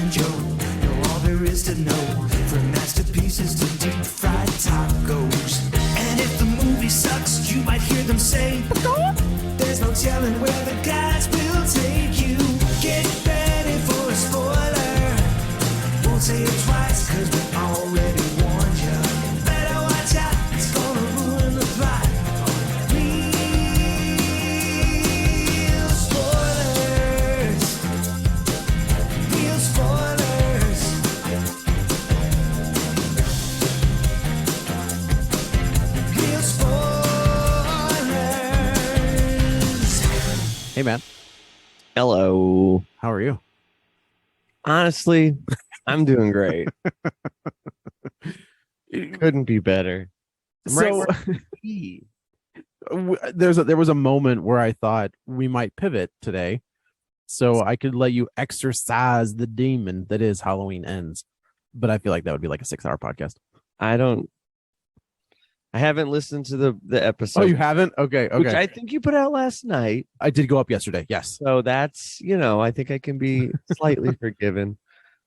and Joe know all there is to know, from masterpieces to deep fried tacos. And if the movie sucks, you might hear them say, there's no telling where the guys will take you. Get ready for a spoiler. Won't say it twice, cause we already warned you. Better watch out, it's gonna ruin the plot. Real spoilers. Real spoilers. Real spoilers. Hey, man. Hello. How are you? Honestly, I'm doing great. Couldn't be better. So there was a moment where I thought we might pivot today so I could let you exorcise the demon that is Halloween Ends. But I feel like that would be like a 6-hour podcast. I haven't listened to the episode. Oh, you haven't? Okay. Which I think you put out last night. I did go up yesterday. Yes. So that's, I think I can be slightly forgiven.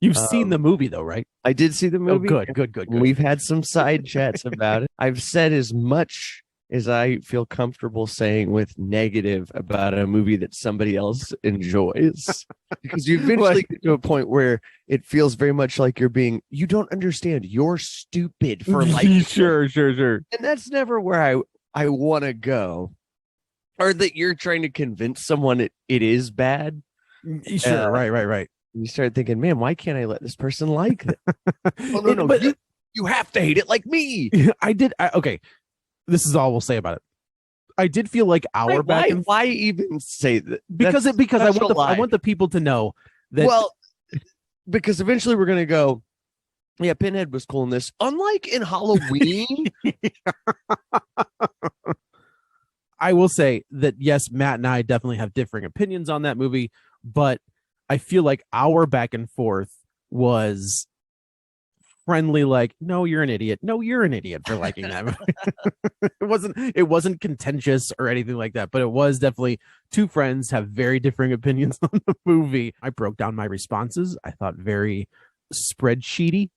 You've seen the movie though, right? I did see the movie. Oh, good. We've had some side chats about it. I've said as much as I feel comfortable saying with negative about a movie that somebody else enjoys. Because you eventually get to a point where it feels very much like you don't understand. You're stupid for liking Sure. And that's never where I want to go. Or that you're trying to convince someone it is bad. Sure, right. You start thinking, man, why can't I let this person like it? Oh, no, But you have to hate it like me. Okay. This is all we'll say about it. I did feel like why even say that? Because I want the people to know that. Well, because eventually we're gonna go. Yeah, Pinhead was cool in this. Unlike in Halloween, I will say that yes, Matt and I definitely have differing opinions on that movie, but I feel like our back and forth was friendly, like, no, you're an idiot. No, you're an idiot for liking that movie. It wasn't contentious or anything like that, but it was definitely two friends have very differing opinions on the movie. I broke down my responses. I thought very spreadsheety.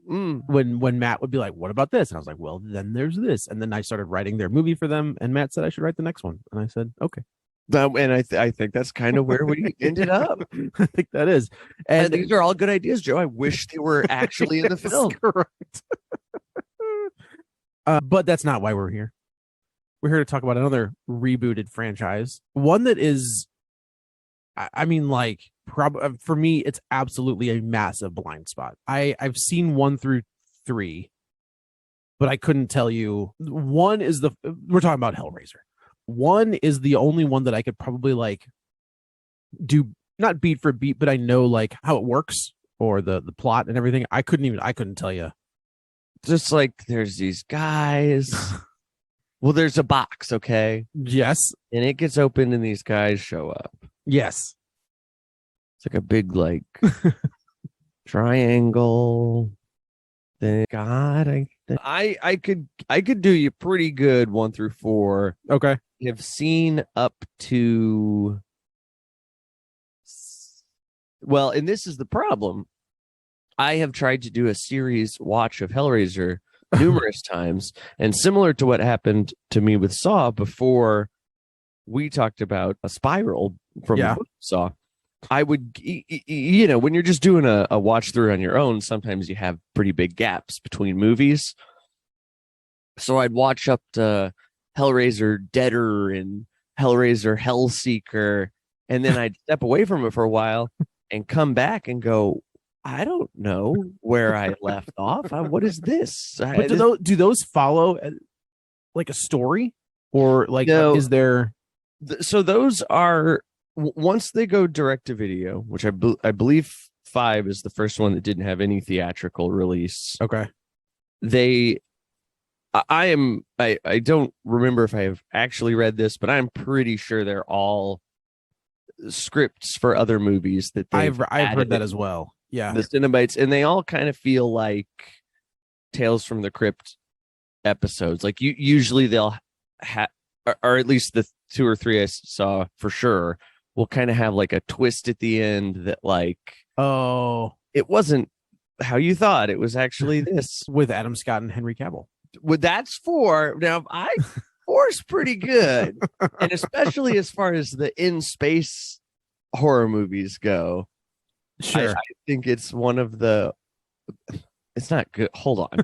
When Matt would be like, what about this? And I was like, well, then there's this. And then I started writing their movie for them, and Matt said I should write the next one. And I said, okay. And I think that's kind of where we ended up. I think that is. And these are all good ideas, Joe. I wish they were actually in the film. Correct. But that's not why we're here. We're here to talk about another rebooted franchise. One that is, for me, it's absolutely a massive blind spot. I've seen 1 through 3, but I couldn't tell you. We're talking about Hellraiser. 1 is the only one that I could probably do, not beat for beat, but I know how it works or the plot and everything. I couldn't tell you. Just there's these guys. Well, there's a box, okay? Yes. And it gets opened and these guys show up. Yes. It's like a big triangle. God, I could do you pretty good 1 through 4. Okay. Have seen up to, well, and this is the problem. I have tried to do a series watch of Hellraiser numerous times, and similar to what happened to me with Saw before we talked about a Spiral from Saw, I would, when you're just doing a watch through on your own, sometimes you have pretty big gaps between movies. So I'd watch up to Hellraiser Deader and Hellraiser Hellseeker, and then I'd step away from it for a while and come back and go, I don't know where I left off. What is this? But do those follow a story, or no, is there? So those are, once they go direct to video, which I believe 5 is the first one that didn't have any theatrical release. Okay. I don't remember if I have actually read this, but I'm pretty sure they're all scripts for other movies that I've heard that as well. Yeah, the Cenobites, and they all kind of feel like Tales from the Crypt episodes. Usually they'll have, or at least the 2 or 3 I saw for sure, will kind of have a twist at the end that it wasn't how you thought. It was actually this. with Adam Scott and Henry Cavill. Well, that's 4. Now, 4's pretty good, and especially as far as the in space horror movies go. Sure. I think it's one of the. It's not good. Hold on.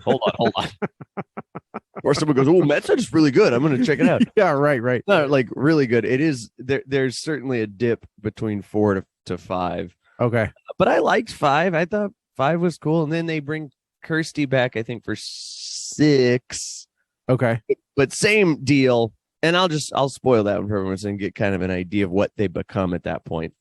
Or someone goes, "Oh, Matt said it's really good. I'm going to check it out." Yeah, right. No, like really good. It is. There's certainly a dip between 4 to 5. Okay. But I liked 5. I thought 5 was cool, and then they bring Kirsty back, I think, for 6. Okay. But same deal. And I'll spoil that one for everyone and get kind of an idea of what they become at that point.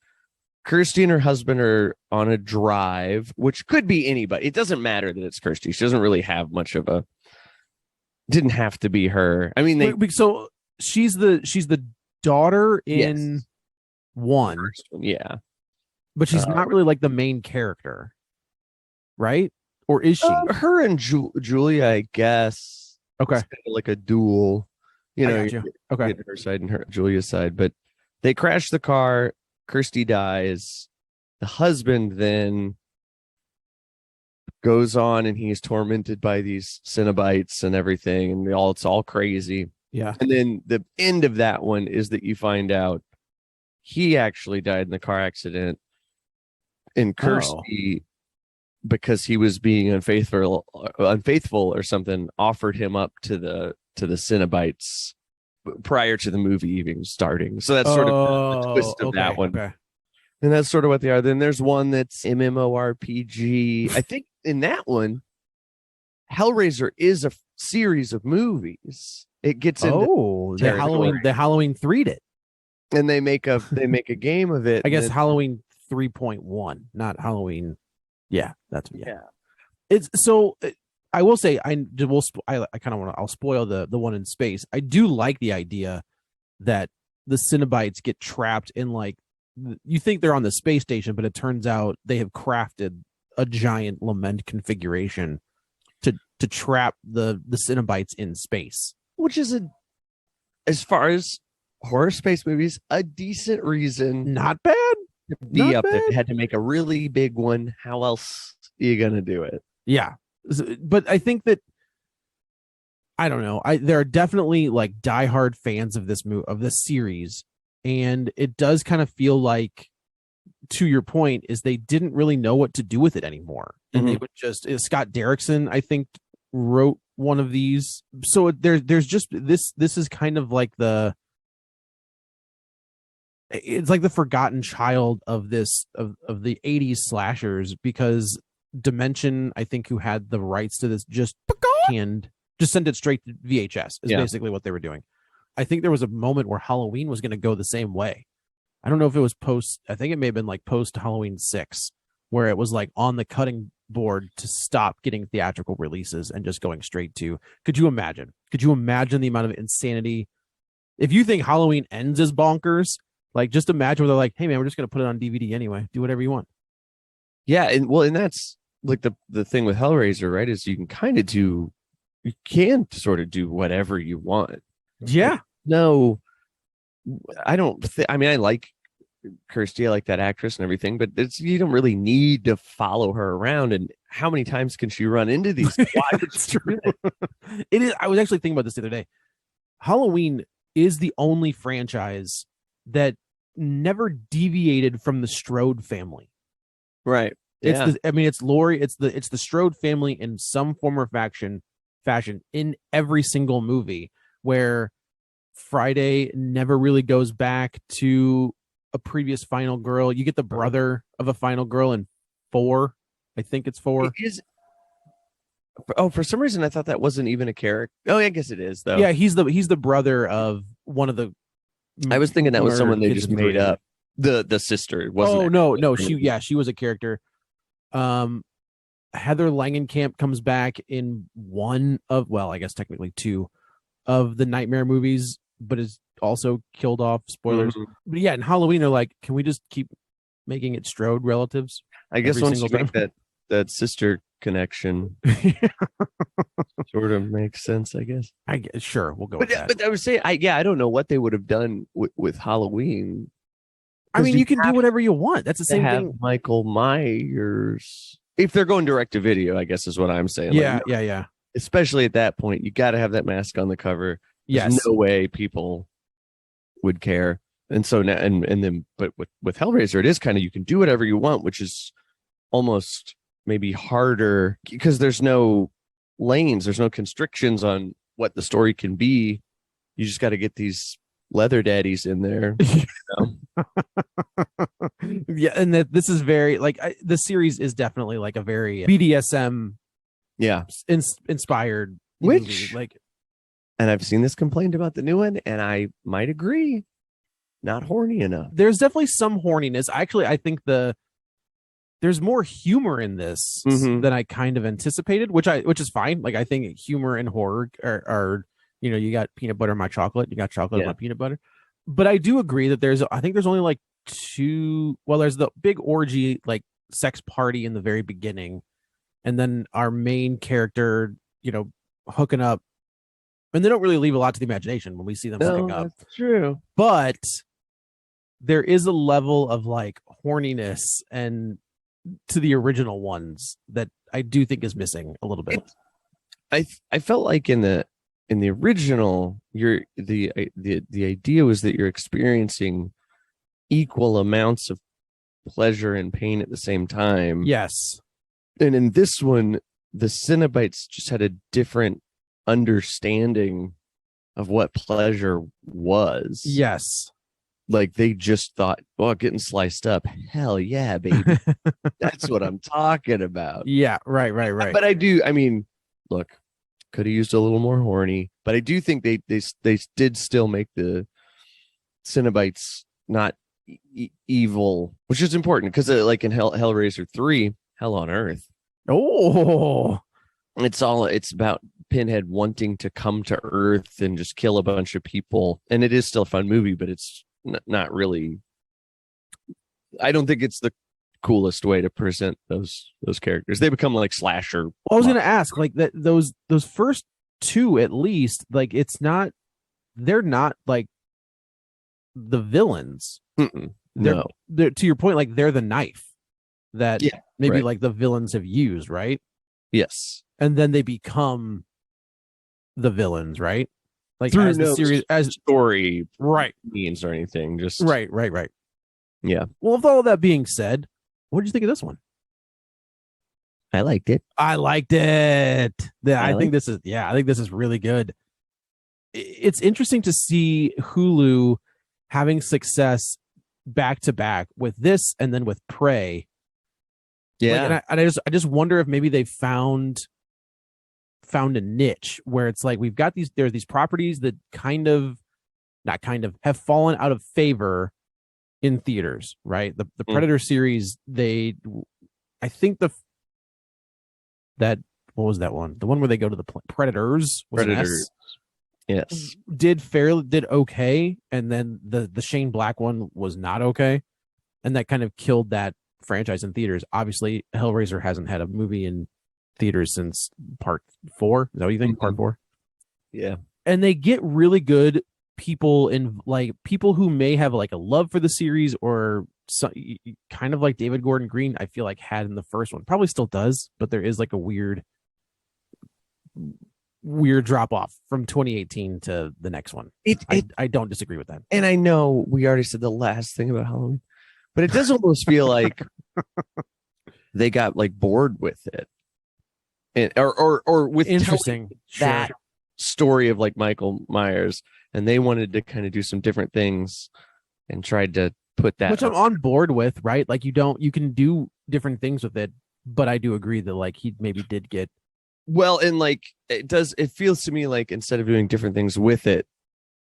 Kirsty and her husband are on a drive, which could be anybody. It doesn't matter that it's Kirsty. She doesn't really have much of a. Didn't have to be her. I mean, so she's the daughter in Yes. 1, yeah, but she's not really like the main character, right? Or is she? her and Julia, I guess. Okay. It's kind of like a duel. You I know, got you. you Okay. get her side and her Julia's side, but they crash the car. Kirsty dies. The husband then goes on and he's tormented by these Cenobites and everything, and it's all crazy. Yeah. And then the end of that one is that you find out he actually died in the car accident, and Kirsty, because he was being unfaithful or something, offered him up to the Cenobites prior to the movie even starting. So that's sort of the twist of that one. Okay. And that's sort of what they are. Then there's one that's MMORPG. I think in that one, Hellraiser is a series of movies. It gets into the Halloween 3'd it. and they make a game of it. I guess Halloween 3.1, not Halloween. Yeah, that's yeah. It's so. I will say I kind of want to. I'll spoil the one in space. I do like the idea that the Cenobites get trapped in like. You think they're on the space station, but it turns out they have crafted a giant lament configuration to trap the Cenobites in space, which is as far as horror space movies, a decent reason. Not bad. To be up there. They had to make a really big one. How else are you gonna do it? Yeah, but I think that I don't know. There are definitely like diehard fans of this series. And it does kind of feel like, to your point, is they didn't really know what to do with it anymore. And they would just, Scott Derrickson, I think, wrote one of these. So there's just this is kind of like it's like the forgotten child of this, of the 80s slashers, because Dimension, I think, who had the rights to this, just send it straight to VHS is basically what they were doing. I think there was a moment where Halloween was going to go the same way. I don't know if it was I think it may have been like post Halloween 6, where it was like on the cutting board to stop getting theatrical releases and just going straight to. Could you imagine the amount of insanity? If you think Halloween Ends is bonkers, like just imagine where they're like, hey man, we're just going to put it on DVD anyway. Do whatever you want. Yeah. And that's like the thing with Hellraiser, right? Is you can sort of do whatever you want. Yeah. No, I don't. I mean, I like Kirsty. I like that actress and everything, but you don't really need to follow her around. And how many times can she run into these? It's true. It is. I was actually thinking about this the other day. Halloween is the only franchise that never deviated from the Strode family. Right. It's Laurie. It's the Strode family in some form or fashion in every single movie, where Friday never really goes back to a previous final girl. You get the brother of a final girl in 4. I think it's 4. For some reason I thought that wasn't even a character. Oh, I guess it is though. Yeah, he's the brother of one of the. I was thinking that was someone they just made up. The sister wasn't. Oh no, she was a character. Heather Langenkamp comes back in 1 of, well, I guess technically 2 of the Nightmare movies, but is also killed off. Spoilers. Mm-hmm. But yeah, in Halloween they're like, can we just keep making it Strode relatives? I guess once you make that sister connection, sort of makes sense. I guess. Sure, we'll go with that. But I would say, I don't know what they would have done with Halloween. I mean, you can do whatever you want. That's the same have thing. Michael Myers. If they're going direct to video, I guess is what I'm saying. Yeah, Like, yeah. especially at that point, you got to have that mask on the cover. There's Yes. no way people would care. And so now, and then, but with Hellraiser, it is kind of, you can do whatever you want, which is almost maybe harder because there's no lanes, there's no constrictions on what the story can be. You just got to get these leather daddies in there. Yeah, and this is very like the series is definitely like a very BDSM inspired Which movie. Like, and I've seen this complained about the new one, and I might agree, not horny enough. There's definitely some horniness. Actually, I think there's more humor in this than I kind of anticipated, which is fine. Like, I think humor and horror are you got peanut butter in my chocolate, you got chocolate in my peanut butter. But I do agree that I think there's only like two. Well, there's the big orgy, like sex party in the very beginning, and then our main character, hooking up. And they don't really leave a lot to the imagination when we see them hooking up. That's true. But there is a level of like horniness and to the original ones that I do think is missing a little bit. I felt like in the original, the idea was that you're experiencing equal amounts of pleasure and pain at the same time. Yes. And in this one, the Cenobites just had a different understanding of what pleasure was. Yes. Like they just thought, well, getting sliced up, hell yeah, baby. That's what I'm talking about. Yeah, right. But I mean, look, could have used a little more horny, but I do think they did still make the Cenobites not evil, which is important because like in Hellraiser 3, Hell on Earth. Oh, it's about Pinhead wanting to come to Earth and just kill a bunch of people, and it is still a fun movie, but it's not really. I don't think it's the coolest way to present those characters. They become like slasher. Well, I was going to ask, like that those first two at least, like they're not like the villains. No, they're to your point, like they're the knife that maybe right. like the villains have used, right? Yes, and then they become the villains, right? Like through as the series, as story, right means or anything. Just right. Yeah. Well, with all of that being said, what did you think of this one? I liked it. I think this is really good. It's interesting to see Hulu having success back to back with this and then with Prey. Yeah. Like, and I just wonder if maybe they found a niche where it's like we've got there's these properties that have fallen out of favor in theaters, right? The Predator series, I think what was that one? The one where they go to the Predators. Predators. Yes. Did okay, and then the Shane Black one was not okay, and that kind of killed that franchise in theaters. Obviously, Hellraiser hasn't had a movie in theaters since part 4. Is that what you think? Part 4? Yeah. And they get really good people people who may have like a love for the series or kind of like David Gordon Green, I feel like had in the first one. Probably still does, but there is like a weird drop off from 2018 to the next one. I don't disagree with that. And I know we already said the last thing about Halloween, but it does almost feel like they got like bored with it. Or with interesting that story of like Michael Myers, and they wanted to kind of do some different things and tried to put that, which I'm on board with, right? Like you can do different things with it, but I do agree that like he maybe did get well, and like it feels to me like instead of doing different things with it,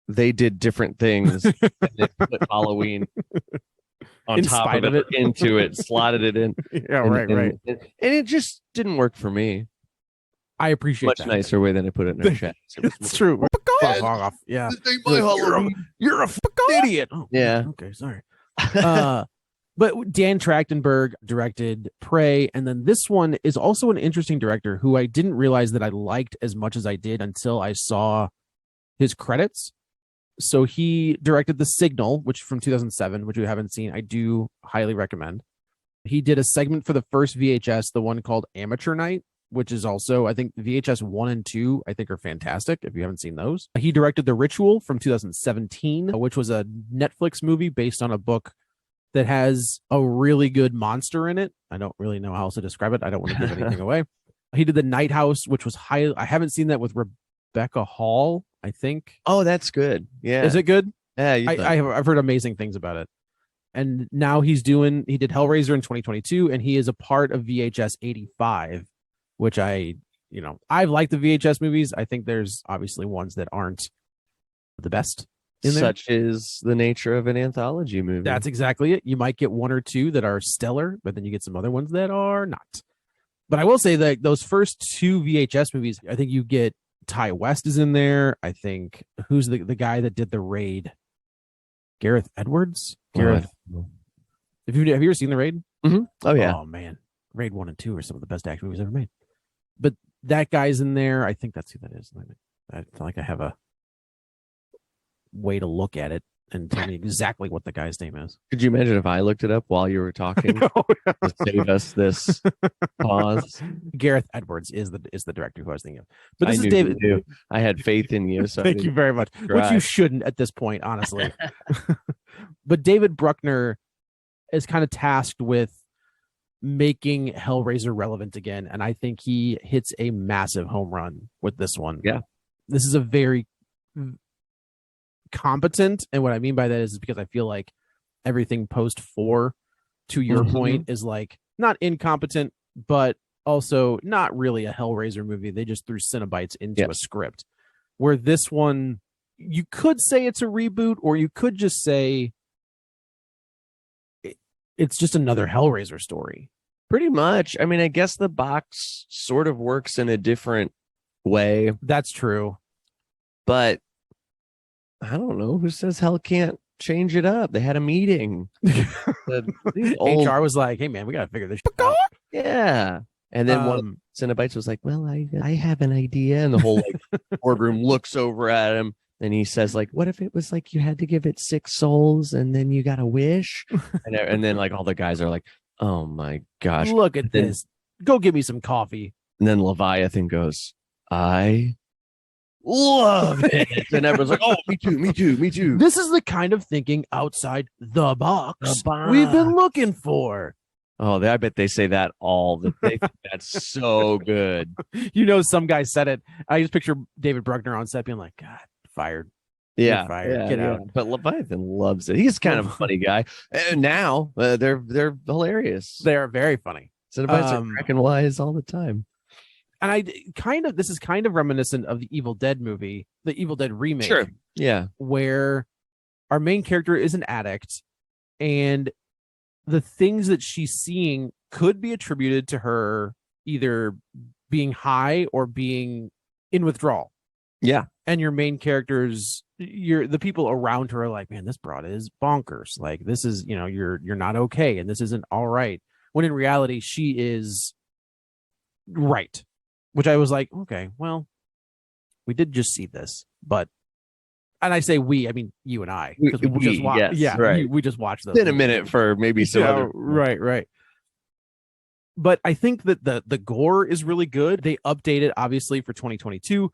they did different things and they put Halloween on top of it, into it, slotted it in. Yeah, right. And it just didn't work for me. I appreciate much nicer way than I put it in our chat. That's true. Fuck off. Yeah. You're a idiot. Oh, yeah. Okay, sorry. But Dan Trachtenberg directed Prey, and then this one is also an interesting director who I didn't realize that I liked as much as I did until I saw his credits. So he directed The Signal, which from 2007, which we haven't seen. I do highly recommend. He did a segment for the first VHS, the one called Amateur Night, which is also, I think, VHS 1 and 2, I think, are fantastic if you haven't seen those. He directed The Ritual from 2017, which was a Netflix movie based on a book that has a really good monster in it. I don't really know how else to describe it. I don't want to give anything away. He did The Night House, which was high. I haven't seen that with Rebecca Hall, I think. Oh, that's good. Yeah. Is it good? Yeah. I've heard amazing things about it. And now he did Hellraiser in 2022, and he is a part of VHS 85, which I like the VHS movies. I think there's obviously ones that aren't the best in there. Such is the nature of an anthology movie. That's exactly it. You might get one or two that are stellar, but then you get some other ones that are not. But I will say that those first two VHS movies, I think you get Ty West is in there. I think who's the guy that did The Raid? Gareth Edwards? Gareth. Have you ever seen The Raid? Mm-hmm. Oh, yeah. Oh, man. Raid 1 and 2 are some of the best action movies ever made. But that guy's in there. I think that's who that is. I feel like I have a way to look at it and tell me exactly what the guy's name is. Could you imagine if I looked it up while you were talking to save us this pause? Gareth Edwards is the director who I was thinking of. But this I is David. I had faith in you. So Thank you very much. Which you shouldn't at this point, honestly. But David Bruckner is kind of tasked with making Hellraiser relevant again, and I think he hits a massive home run with this one. Yeah. This is a very competent, and what I mean by that is because I feel like everything post 4, to your point, is like not incompetent, but also not really a Hellraiser movie. They just threw Cenobites into a script. Where this one, you could say it's a reboot, or you could just say it's just another Hellraiser story. Pretty much. I mean, I guess the box sort of works in a different way. That's true. But I don't know. Who says hell can't change it up? They had a meeting. HR was like, hey, man, we got to figure this shit out. Yeah. And then one of Cenobites was like, well, I have an idea. And the whole boardroom looks over at him. And he says, like, what if it was like you had to give it 6 souls and then you got a wish? And then like all the guys are like, oh my gosh. Look at this. Go get me some coffee. And then Leviathan goes, I love it. And everyone's like, oh, me too. This is the kind of thinking outside the box we've been looking for. Oh, I bet they say that all the day. That's so good. Some guy said it. I just picture David Bruckner on set being like, God, fired. Yeah, fired. Get out. But Leviathan loves it. He's kind of a funny guy. And now they're hilarious. They are very funny. Cenobites are cracking wise all the time. And this is kind of reminiscent of the Evil Dead movie, the Evil Dead remake. Sure. Yeah. Where our main character is an addict, and the things that she's seeing could be attributed to her either being high or being in withdrawal. Yeah. And your main characters, the people around her are like, man, this broad is bonkers. Like, this is, you're not okay, and this isn't all right. When in reality, she is right. Which I was like, okay, well, we did just see this, but, and I say we, I mean you and I, because we just watched. Yes, right. We just watched those. It's been a minute for maybe some other. Right. But I think that the gore is really good. They updated obviously for 2022.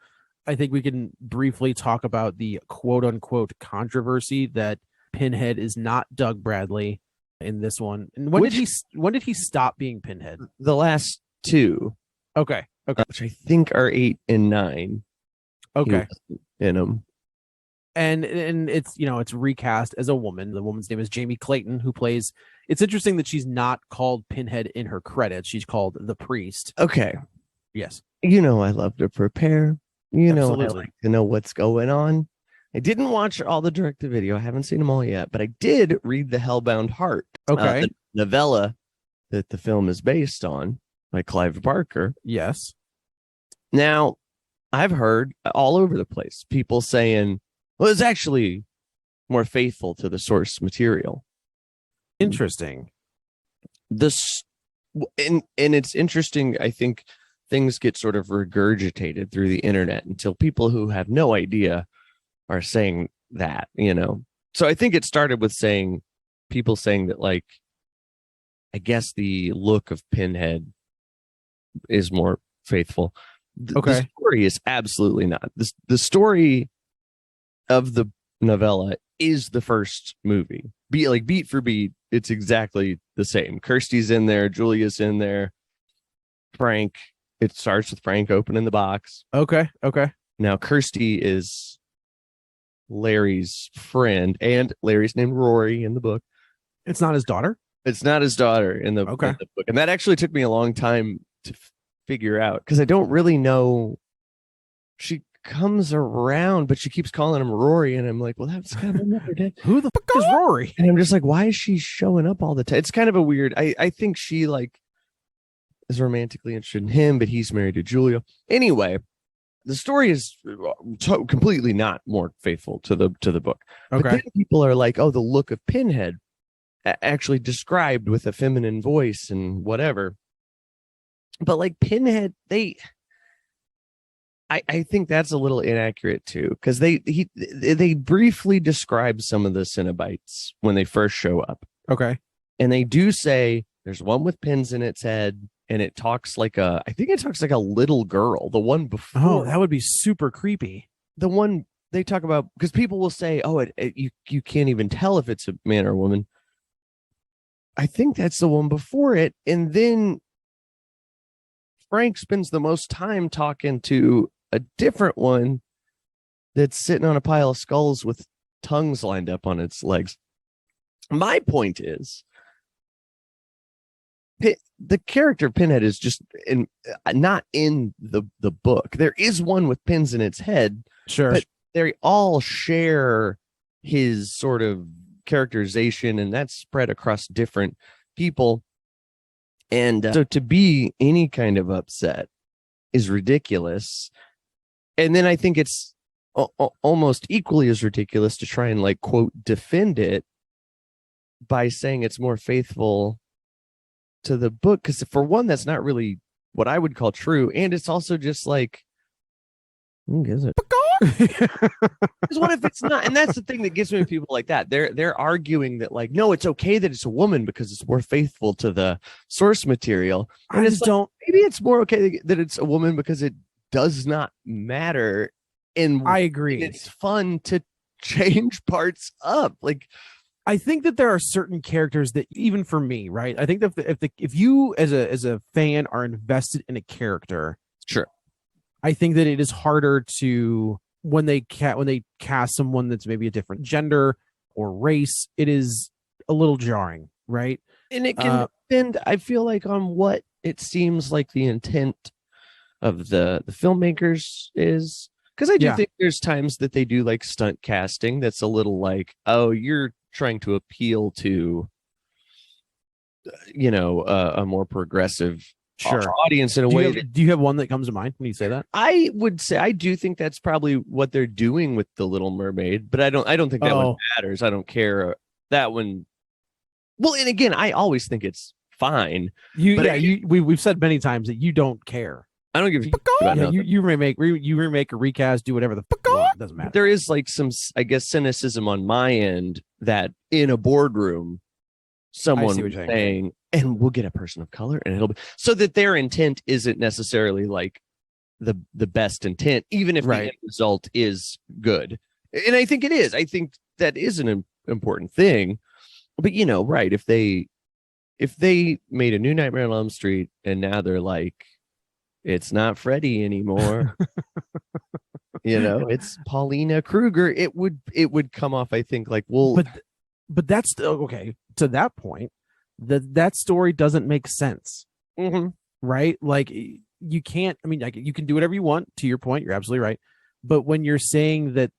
I think we can briefly talk about the quote unquote controversy that Pinhead is not Doug Bradley in this one. And when did he stop being Pinhead? The last 2. Okay. Which I think are 8 and 9. Okay. In them. And it's, it's recast as a woman. The woman's name is Jamie Clayton, who plays. It's interesting that she's not called Pinhead in her credits. She's called the Priest. Okay. Yes. I love to prepare. Absolutely. I like to know what's going on. I didn't watch all the direct-to-video. I haven't seen them all yet, but I did read The Hellbound Heart. Okay. The novella that the film is based on by Clive Barker. Yes. Now, I've heard all over the place people saying, well, it's actually more faithful to the source material. Interesting. And it's interesting. I think things get sort of regurgitated through the internet until people who have no idea are saying that, you know. So I think it started with people saying that, like, I guess the look of Pinhead is more faithful. The story is absolutely not. The story of the novella is the first movie. Beat for beat, it's exactly the same. Kirsty's in there, Julia's in there, Frank. It starts with Frank opening the box. Okay. Now Kirsty is Larry's friend, and Larry's named Rory in the book. It's not his daughter? It's not his daughter in the book. And that actually took me a long time to figure out, because I don't really know. She comes around, but she keeps calling him Rory, and I'm like, well, that's kind of another day. Who the fuck is Rory? And I'm just like, why is she showing up all the time? It's kind of a weird. I think she like is romantically interested in him, but he's married to Julia. Anyway, the story is completely not more faithful to the book. Okay. But then people are like, oh, the look of Pinhead actually described with a feminine voice and whatever. But like Pinhead, I think that's a little inaccurate too, because they briefly describe some of the Cenobites when they first show up. Okay. And they do say there's one with pins in its head, and I think it talks like a little girl. The one before. Oh, that would be super creepy. The one they talk about, because people will say, oh, you can't even tell if it's a man or a woman. I think that's the one before it. And then Frank spends the most time talking to a different one that's sitting on a pile of skulls with tongues lined up on its legs. My point is, the character Pinhead is just not in the book. There is one with pins in its head. Sure. But they all share his sort of characterization, and that's spread across different people. And so to be any kind of upset is ridiculous. And then I think it's almost equally as ridiculous to try and, like, quote, defend it by saying it's more faithful to the book. Because for one, that's not really what I would call true. And it's also just like, who gives it? Because what if it's not? And that's the thing that gets me with people like that. They're arguing that, like, no, it's okay that it's a woman because it's more faithful to the source material. And I just don't. Maybe it's more okay that it's a woman because it does not matter. And I agree. And it's fun to change parts up. Like, I think that there are certain characters that, even for me, right? I think that if you as a fan are invested in a character, sure, I think that it is harder to when they cast someone that's maybe a different gender or race, it is a little jarring, right? And it can depend, I feel like, on what it seems like the intent of the filmmakers is. Because I do think there's times that they do like stunt casting that's a little like, oh, you're trying to appeal to, a more progressive audience in a way. Do you have one that comes to mind when you say that? I would say I do think that's probably what they're doing with The Little Mermaid, but I don't think that one matters. I don't care that one. Well, and again, I always think it's fine. We've said many times that you don't care. I don't give a about nothing. You remake a recast, do whatever the fuck you want. It doesn't matter. There is like some, I guess, cynicism on my end that in a boardroom, someone saying, and we'll get a person of color, and it'll be so that their intent isn't necessarily like the best intent, even if the end result is good. And I think it is. I think that is an important thing. But if they made a new Nightmare on Elm Street and now they're like, it's not Freddy anymore. It's Paulina Kruger. It would come off, I think, like, well, but that's okay. To that point, that story doesn't make sense, right? Like, you can't. I mean, like, you can do whatever you want. To your point, you're absolutely right. But when you're saying that,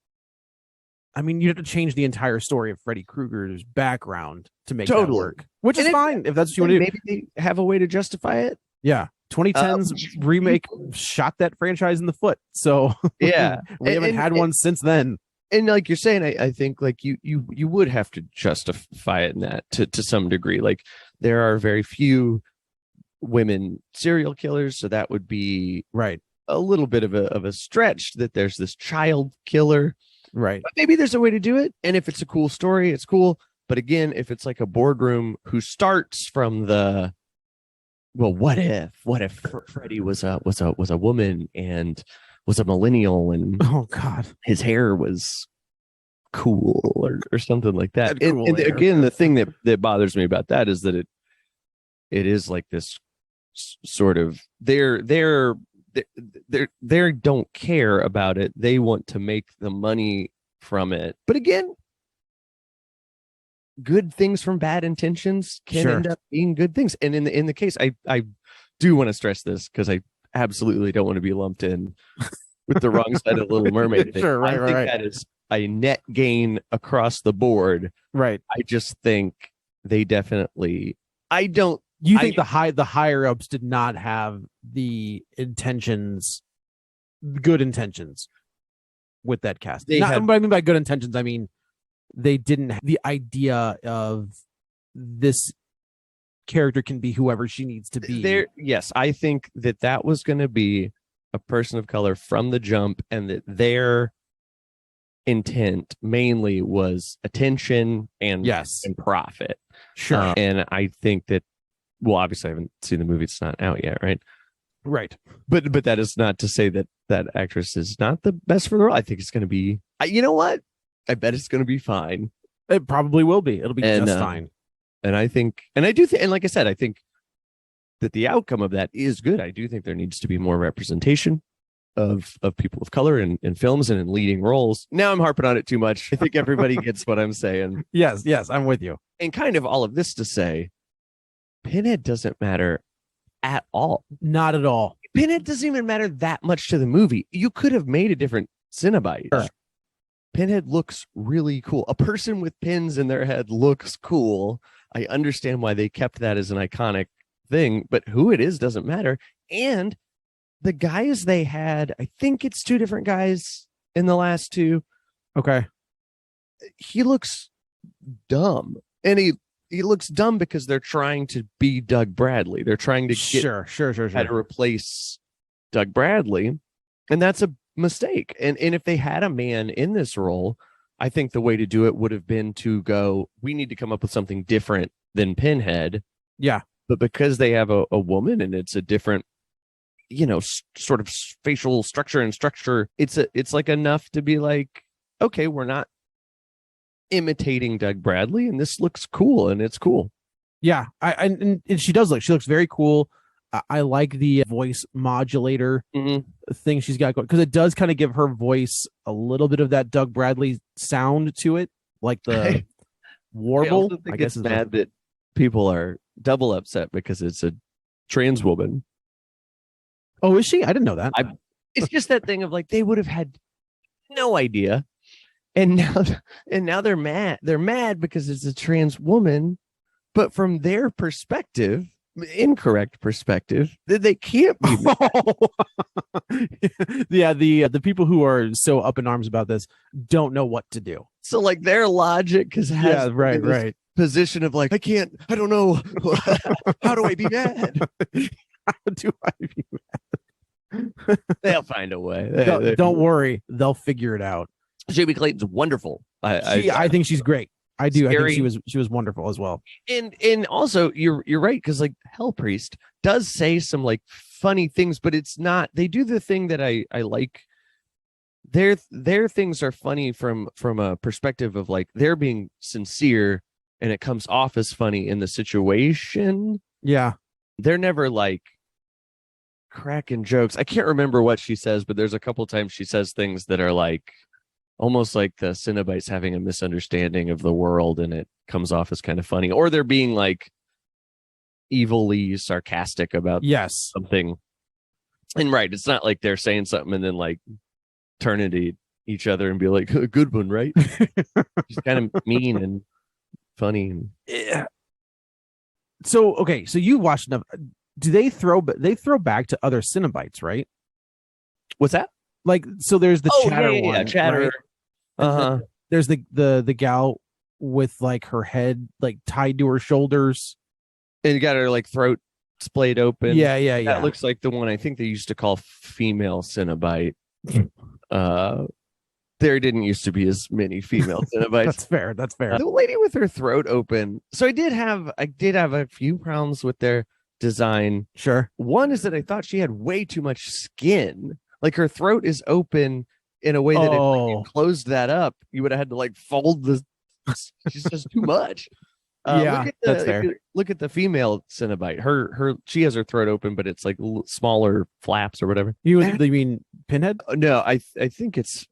I mean, you have to change the entire story of Freddy Krueger's background to make that work, which is fine if that's what you want to do. Maybe they have a way to justify it. Yeah. 2010's remake shot that franchise in the foot. So yeah, we haven't had one since then. And like you're saying, I think like you would have to justify it in that to some degree. Like, there are very few women serial killers, so that would be right. A little bit of a stretch that there's this child killer. Right. But maybe there's a way to do it. And if it's a cool story, it's cool. But again, if it's like a boardroom who starts from the, well, what if Freddie was a woman and was a millennial and Oh God. his hair was cool or something like that. Had cool And hair. again, the thing that bothers me about that is that it is like this sort of they don't care about it. They want to make the money from it. But again, good things from bad intentions can end up being good things. And in the case, I do want to stress this because I absolutely don't want to be lumped in with the wrong side of Little Mermaid thing. Sure, I think that is a net gain across the board. Right. I just think they definitely. I don't. You think the higher ups did not have the good intentions with that cast? What I mean by good intentions, I mean they didn't have the idea of this character can be whoever she needs to be. Yes, I think that was going to be a person of color from the jump, and that their intent mainly was attention and profit. Sure. And I think that, well, obviously I haven't seen the movie; it's not out yet, right? Right. But that is not to say that actress is not the best for the role. I think it's going to be. You know what? I bet it's going to be fine. It probably will be. It'll be just fine. And I think, and I do think, and like I said, I think that the outcome of that is good. I do think there needs to be more representation of people of color in films and in leading roles. Now I'm harping on it too much. I think everybody gets what I'm saying. Yes, I'm with you. And kind of all of this to say, Pinhead doesn't matter at all. Not at all. Pinhead doesn't even matter that much to the movie. You could have made a different Cenobite. Sure. Pinhead looks really cool. A person with pins in their head looks cool. I understand why they kept that as an iconic thing, but who it is doesn't matter. And the guys they had, I think it's two different guys in the last two. Okay. He looks dumb. And he looks dumb because they're trying to be Doug Bradley. They're trying to get how to replace Doug Bradley. And that's a mistake. And if they had a man in this role, I think the way to do it would have been to go, we need to come up with something different than Pinhead. Yeah. But because they have a woman and it's a different, sort of facial structure, it's like enough to be like, okay, we're not imitating Doug Bradley and this looks cool and it's cool. Yeah. And she looks very cool. I like the voice modulator thing she's got going, because it does kind of give her voice a little bit of that Doug Bradley sound to it, like the warble. I guess it's mad that people are double upset because it's a trans woman. Oh, is she? I didn't know that. It's just that thing of like they would have had no idea, and now they're mad. They're mad because it's a trans woman, but from their perspective. Incorrect perspective that they can't be yeah, the people who are so up in arms about this don't know what to do. So like their logic has right position of like I don't know how do I be mad? How do I be mad? They'll find a way. Don't worry, they'll figure it out. Jamie Clayton's wonderful. I think she's great. I do. Scary. I think she was wonderful as well. And also you're right, because like Hell Priest does say some like funny things, but it's not. They do the thing that I like. Their things are funny from a perspective of like they're being sincere, and it comes off as funny in the situation. Yeah, they're never like cracking jokes. I can't remember what she says, but there's a couple times she says things that are like. Almost like the Cenobites having a misunderstanding of the world, and it comes off as kind of funny, or they're being like evilly sarcastic about something. And right, it's not like they're saying something and then like turn into each other and be like, "A good one, right?" Just kind of mean and funny. Yeah. So okay, so you watched enough. Do they throw back to other Cenobites, right? What's that? Like, so there's the Chatter one. Yeah, Chatter. Right? There's the gal with like her head like tied to her shoulders, and you got her like throat splayed open. Yeah. That looks like the one I think they used to call female Cenobite. there didn't used to be as many female Cenobites. That's fair. That's fair. The lady with her throat open. So I did have a few problems with their design. Sure. One is that I thought she had way too much skin. Like her throat is open in a way that if you closed that up, you would have had to like fold the. She's just too much. Yeah, that's fair. Look at the female Cenobite. She has her throat open, but it's like smaller flaps or whatever. You mean Pinhead? No, I think it's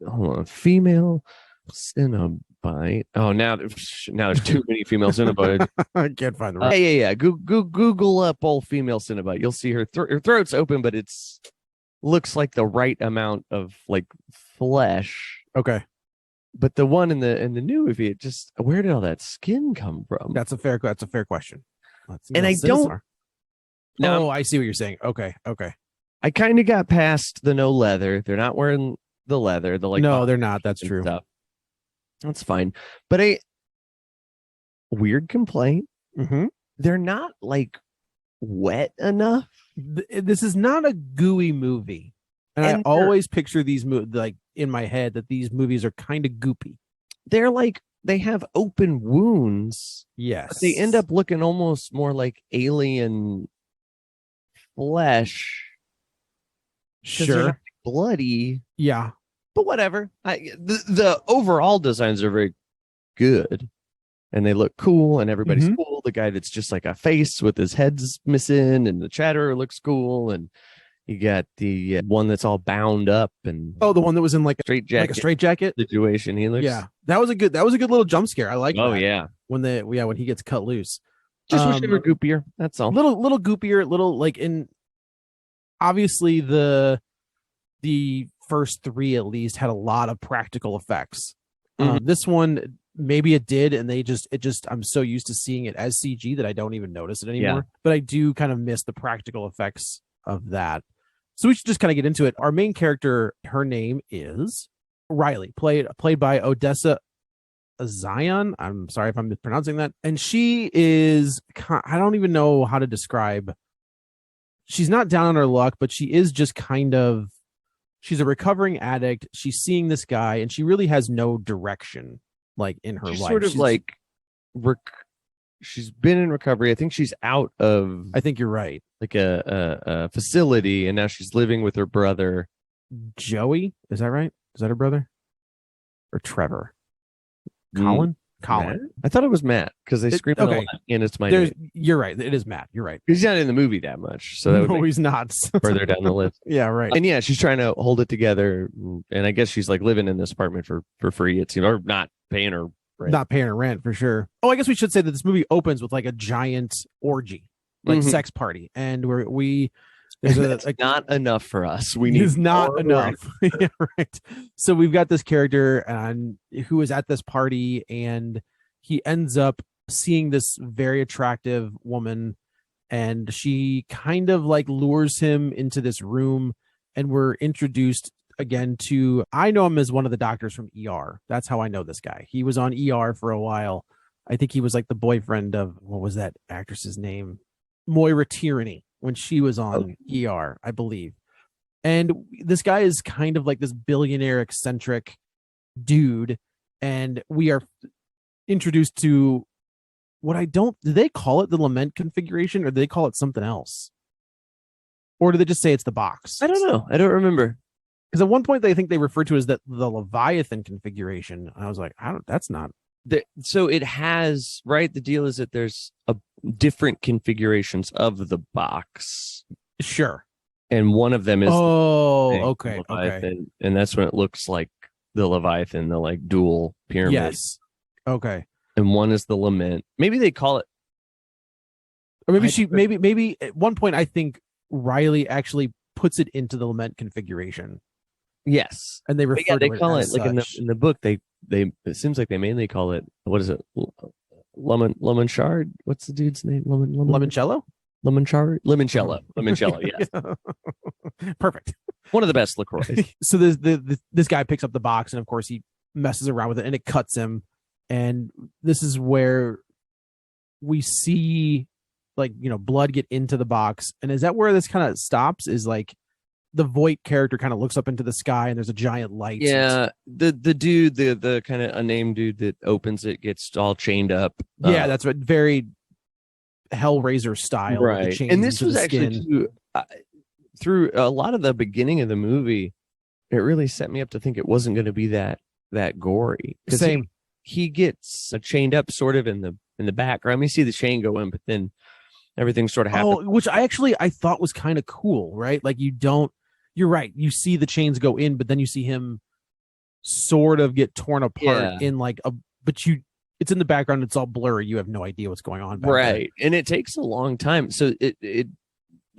female Cenobite. Oh, now there's too many female Cenobites. I can't find the right. Yeah. Google up old female Cenobite. You'll see her throat's open, but it's looks like the right amount of like flesh. Okay. But the one in the new movie, it just where did all that skin come from? That's a fair question. And I don't. No, I see what you're saying. Okay. I kind of got past the no leather. They're not wearing the leather. No, they're not. That's true. Stuff. That's fine. But weird complaint. Mm-hmm. They're not like wet enough. This is not a gooey movie, and I always picture these like in my head that these movies are kind of goopy. They're like they have open wounds. Yes, but they end up looking almost more like alien flesh. Sure, bloody. Yeah, but whatever. The overall designs are very good, and they look cool, and everybody's cool. The guy that's just like a face with his head's missing, and the Chatterer looks cool, and you got the one that's all bound up, and the one that was in like a straight jacket situation. He looks, that was a good little jump scare. I like. Oh that. yeah, when he gets cut loose. Just wish they were goopier. That's all. Little goopier. Little like in. Obviously, the first three at least had a lot of practical effects. This one, maybe it did, and I'm so used to seeing it as CG that I don't even notice it anymore. Yeah. But I do kind of miss the practical effects of that. So we should just kind of get into it. Our main character, her name is Riley, played by Odessa Zion. I'm sorry if I'm mispronouncing that. And she is, I don't even know how to describe. She's not down on her luck, but she is just kind of, she's a recovering addict. She's seeing this guy, and she really has no direction, like in her life. Sort of like, she's been in recovery. I think she's out of. I think you're right. Like a facility, and now she's living with her brother, Joey. Is that right? Is that her brother? Or Trevor? Colin. Matt? I thought it was Matt because they screamed a lot, and it's my name. You're right. It is Matt. You're right. He's not in the movie that much, so that would he's not further down the list. Yeah, right. And yeah, she's trying to hold it together, and I guess she's like living in this apartment for free. It seems, or not paying her rent. Not paying her rent for sure. Oh, I guess we should say that this movie opens with like a giant orgy, like sex party, and there's not enough for us. We need is not enough. Yeah, right. So we've got this character and who is at this party, and he ends up seeing this very attractive woman, and she kind of like lures him into this room, and we're introduced again to, I know him as one of the doctors from ER. That's how I know this guy. He was on ER for a while. I think he was like the boyfriend of, what was that actress's name? Moira Tierney, when she was on ER, I believe. And this guy is kind of like this billionaire eccentric dude, and we are introduced to do they call it the lament configuration, or do they call it something else? Or do they just say it's the box? I don't know. I don't remember. Because at one point they think they referred to it as the Leviathan configuration. And I was like, that's not. So it has, right? The deal is that there's different configurations of the box. Sure. And one of them is okay. And that's when it looks like the Leviathan, the like dual pyramid. Yes. Okay. And one is the lament. Maybe they call it, or maybe at one point I think Riley actually puts it into the lament configuration. Yes. And they refer to it call as it like in the book they it seems like they mainly call it, what is it? Lemon shard? What's the dude's name? Limoncello? Limoncello, yes. Perfect. One of the best LaCroix. So this guy picks up the box, and of course he messes around with it, and it cuts him. And this is where we see, like, blood get into the box. And is that where this kind of stops? Is like the Voight character kind of looks up into the sky and there's a giant light. Yeah, the dude, the kind of unnamed dude that opens it gets all chained up. Yeah, that's what very Hellraiser style, with the right. chains And this into was the actually skin. through a lot of the beginning of the movie, it really set me up to think it wasn't going to be that gory. Same. He gets chained up sort of in the background. You see the chain go in, but then everything sort of happens. Oh, which I thought was kind of cool, right? Like you're right. You see the chains go in, but then you see him sort of get torn apart in like it's in the background. It's all blurry. You have no idea what's going on. Right. There. And it takes a long time. So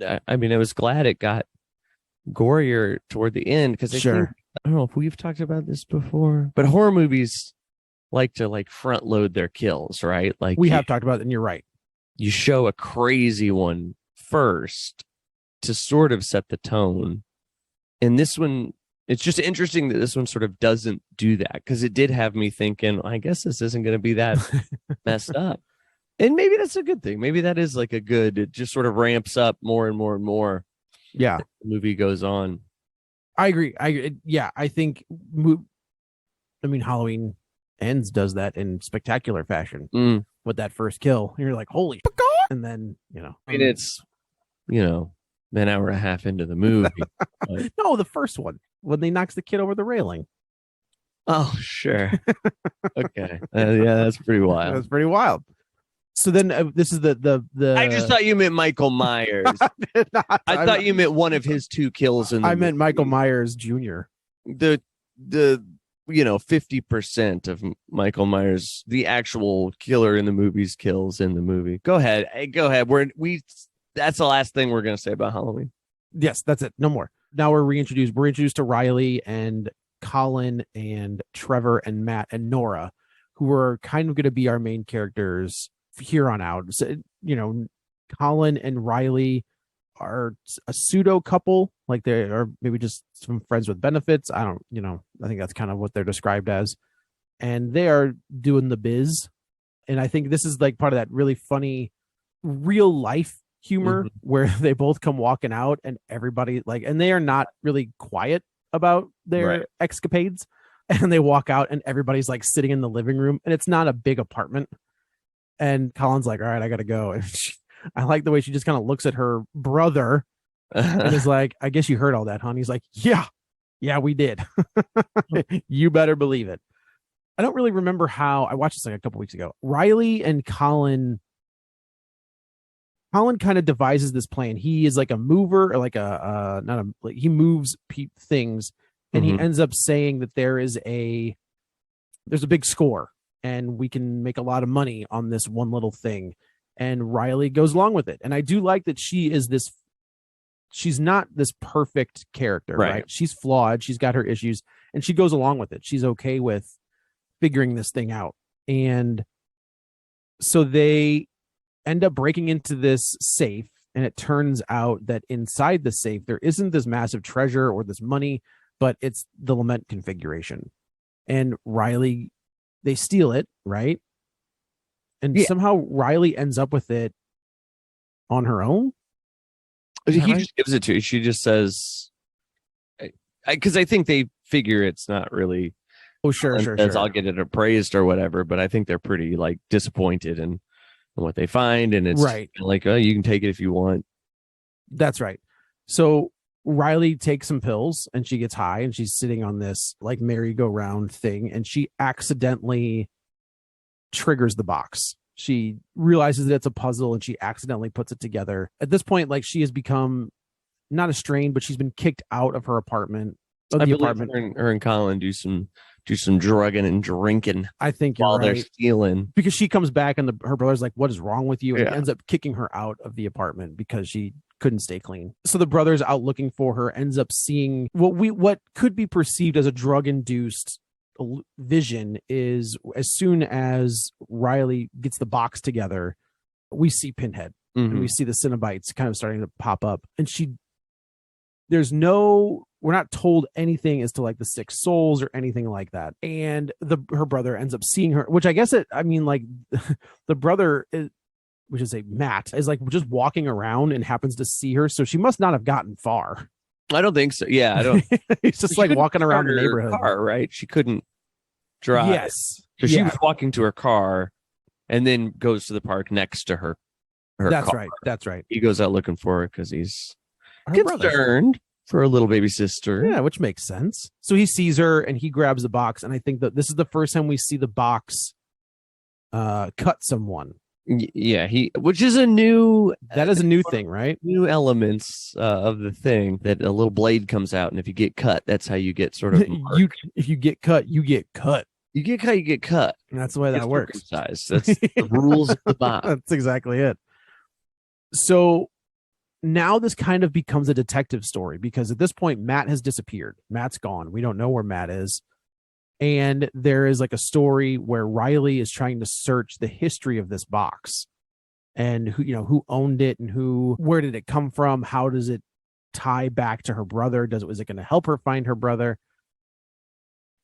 I mean, I was glad it got gorier toward the end because I think, I don't know if we've talked about this before, but horror movies like to front load their kills, right? Like we have talked about it, and you're right. You show a crazy one first to sort of set the tone. And this one, it's just interesting that this one sort of doesn't do that, because it did have me thinking, I guess this isn't going to be that messed up. And maybe that's a good thing. Maybe that is like it just sort of ramps up more and more and more. Yeah. The movie goes on. I agree. Yeah, I think, Halloween Ends does that in spectacular fashion with that first kill. You're like, holy, and then, I mean, it's, an hour and a half into the movie. But... No, the first one, when they knocks the kid over the railing. Oh, sure. Okay. Yeah, that's pretty wild. That's pretty wild. So then this is the I just thought you meant Michael Myers. I thought you meant one of his two kills in the movie. meant Michael Myers Jr. The 50% of Michael Myers, the actual killer in the movies, kills in the movie. Go ahead. That's the last thing we're going to say about Halloween. Yes, that's it. No more. Now we're introduced to Riley and Colin and Trevor and Matt and Nora, who are kind of going to be our main characters here on out. So, Colin and Riley are a pseudo couple, like they are maybe just some friends with benefits. I think that's kind of what they're described as. And they are doing the biz. And I think this is like part of that really funny real life humor where they both come walking out and everybody and they are not really quiet about their escapades. And they walk out and everybody's like sitting in the living room, and it's not a big apartment. And Colin's like, all right, I got to go. And I like the way she just kind of looks at her brother and is like, I guess you heard all that, hon. He's like, yeah, we did. You better believe it. I don't really remember how I watched this like a couple weeks ago. Riley and Colin kind of devises this plan. He is like a mover, or he moves things, and he ends up saying that there's a big score and we can make a lot of money on this one little thing. And Riley goes along with it. And I do like that she's not this perfect character, right? She's flawed. She's got her issues, and she goes along with it. She's okay with figuring this thing out. And so they end up breaking into this safe, and it turns out that inside the safe, there isn't this massive treasure or this money, but it's the lament configuration. And Riley, they steal it, right? And somehow Riley ends up with it on her own. He just gives it to her. She just says, because I think they figure it's not really. Oh, sure. I'll get it appraised or whatever. But I think they're pretty disappointed in what they find. And it's like, oh, you can take it if you want. That's right. So Riley takes some pills and she gets high, and she's sitting on this merry-go-round thing, and she accidentally triggers the box. She realizes that it's a puzzle, and she accidentally puts it together. At this point, she has become not estranged, but she's been kicked out of her apartment. Her and Colin do some drugging and drinking. I think you're while right. They're stealing, because she comes back and her brother's like, "What is wrong with you?" And ends up kicking her out of the apartment because she couldn't stay clean. So the brother's out looking for her, ends up seeing what could be perceived as a drug-induced vision. Is as soon as Riley gets the box together, we see Pinhead and we see the Cenobites kind of starting to pop up, and we're not told anything as to the six souls or anything like that. And her brother ends up seeing her, which I guess the brother is, which is Matt, is just walking around and happens to see her. So she must not have gotten far. I don't think so. Yeah, I don't. He's just She like couldn't walking around the start her neighborhood. car, right? She couldn't drive. Yes. So she Yeah. was walking to her car and then goes to the park next to her That's car. right. That's right. He goes out looking for her because he's Her brother. concerned for a little baby sister. Yeah, which makes sense. So he sees her and he grabs the box. And I think that this is the first time we see the box cut someone. Yeah, which is a new That is a new thing, right? new elements of the thing, that a little blade comes out, and if you get cut, that's how you get sort of If you get cut, you get cut. you get cut, you get cut. And that's the way that Get works. circumcised. That's the rules of the box. That's exactly it. So now this kind of becomes a detective story because at this point, Matt has disappeared. Matt's gone. We don't know where Matt is. And there is like a story where Riley is trying to search the history of this box and who owned it and where did it come from? How does it tie back to her brother? Was it going to help her find her brother?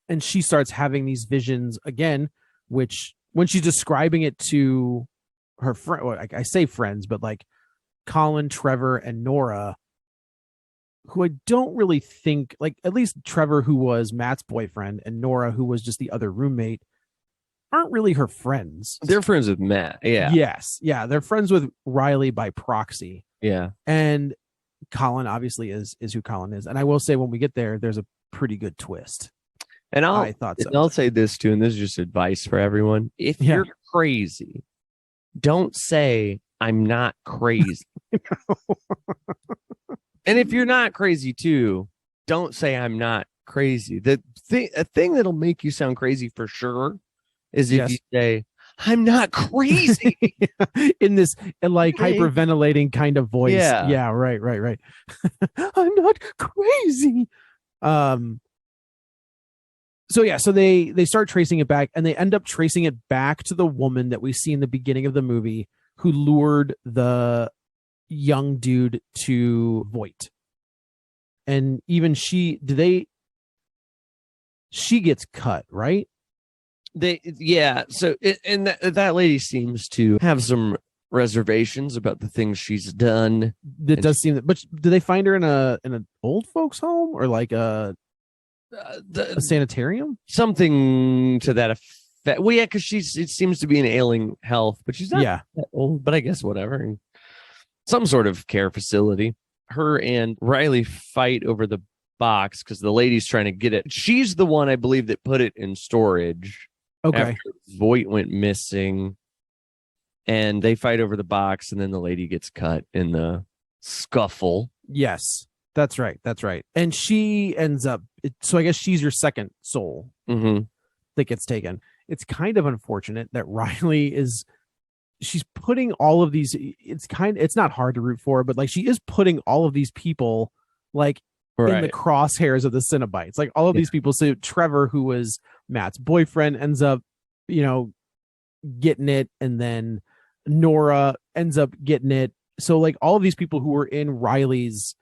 And she starts having these visions again, which when she's describing it to her friend, well, I say friends, but like Colin, Trevor, and Nora, who I don't really think, like at least Trevor, who was Matt's boyfriend, and Nora, who was just the other roommate, aren't really her friends. They're friends with Matt. Yeah. Yes. Yeah. They're friends with Riley by proxy. Yeah. And Colin obviously is who Colin is. And I will say when we get there, there's a pretty good twist. And I thought so. And I'll say this too, and this is just advice for everyone. If you're crazy, don't say I'm not crazy. And if you're not crazy too, don't say I'm not crazy. A thing that'll make you sound crazy for sure is if you say I'm not crazy in this like hyperventilating kind of voice. Yeah, right. I'm not crazy. So they start tracing it back, and they end up tracing it back to the woman that we see in the beginning of the movie who lured the young dude to Voight. And even she gets cut, right? So that lady seems to have some reservations about the things she's done. It does seem that, but do they find her in an old folks home or like a sanitarium? Something to that effect. Well, yeah, because it seems to be an ailing health, but she's not that old, but I guess whatever. Some sort of care facility. Her and Riley fight over the box because the lady's trying to get it. She's the one, I believe, that put it in storage. Okay. After Voight went missing, and they fight over the box, and then the lady gets cut in the scuffle. Yes, that's right. And she ends up. So I guess she's your second soul that gets taken. It's kind of unfortunate that Riley she's putting all of these. It's not hard to root for, but like she is putting all of these people like in the crosshairs of the Cenobites. Like all of these people. So Trevor, who was Matt's boyfriend, ends up, getting it, and then Nora ends up getting it. So like all of these people who were in Riley's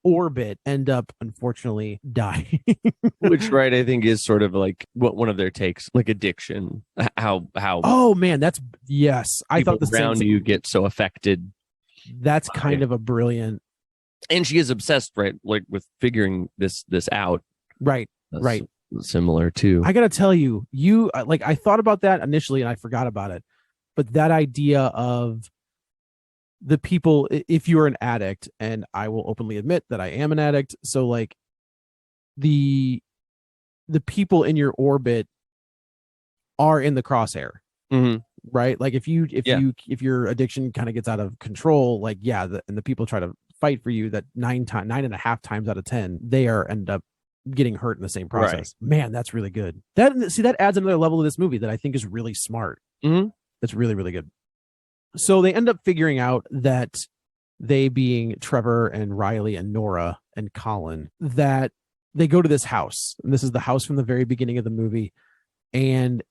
orbit end up unfortunately dying. Which I think is sort of like what one of their takes, like addiction. How oh man, that's yes. I thought the around you get so affected. That's kind of a brilliant. And she is obsessed, right? Like with figuring this out. Right. That's right. Similar too. I gotta tell you, like I thought about that initially and I forgot about it. But that idea of the people, if you're an addict, and I will openly admit that I am an addict, so like the people in your orbit are in the crosshair, right? Like if your addiction kind of gets out of control, like and the people try to fight for you, that 9.5 times out of 10 they end up getting hurt in the same process. Man, that's really good. That adds another level to this movie that I think is really smart. That's really, really good. So they end up figuring out that they, being Trevor and Riley and Nora and Colin, that they go to this house. And this is the house from the very beginning of the movie. And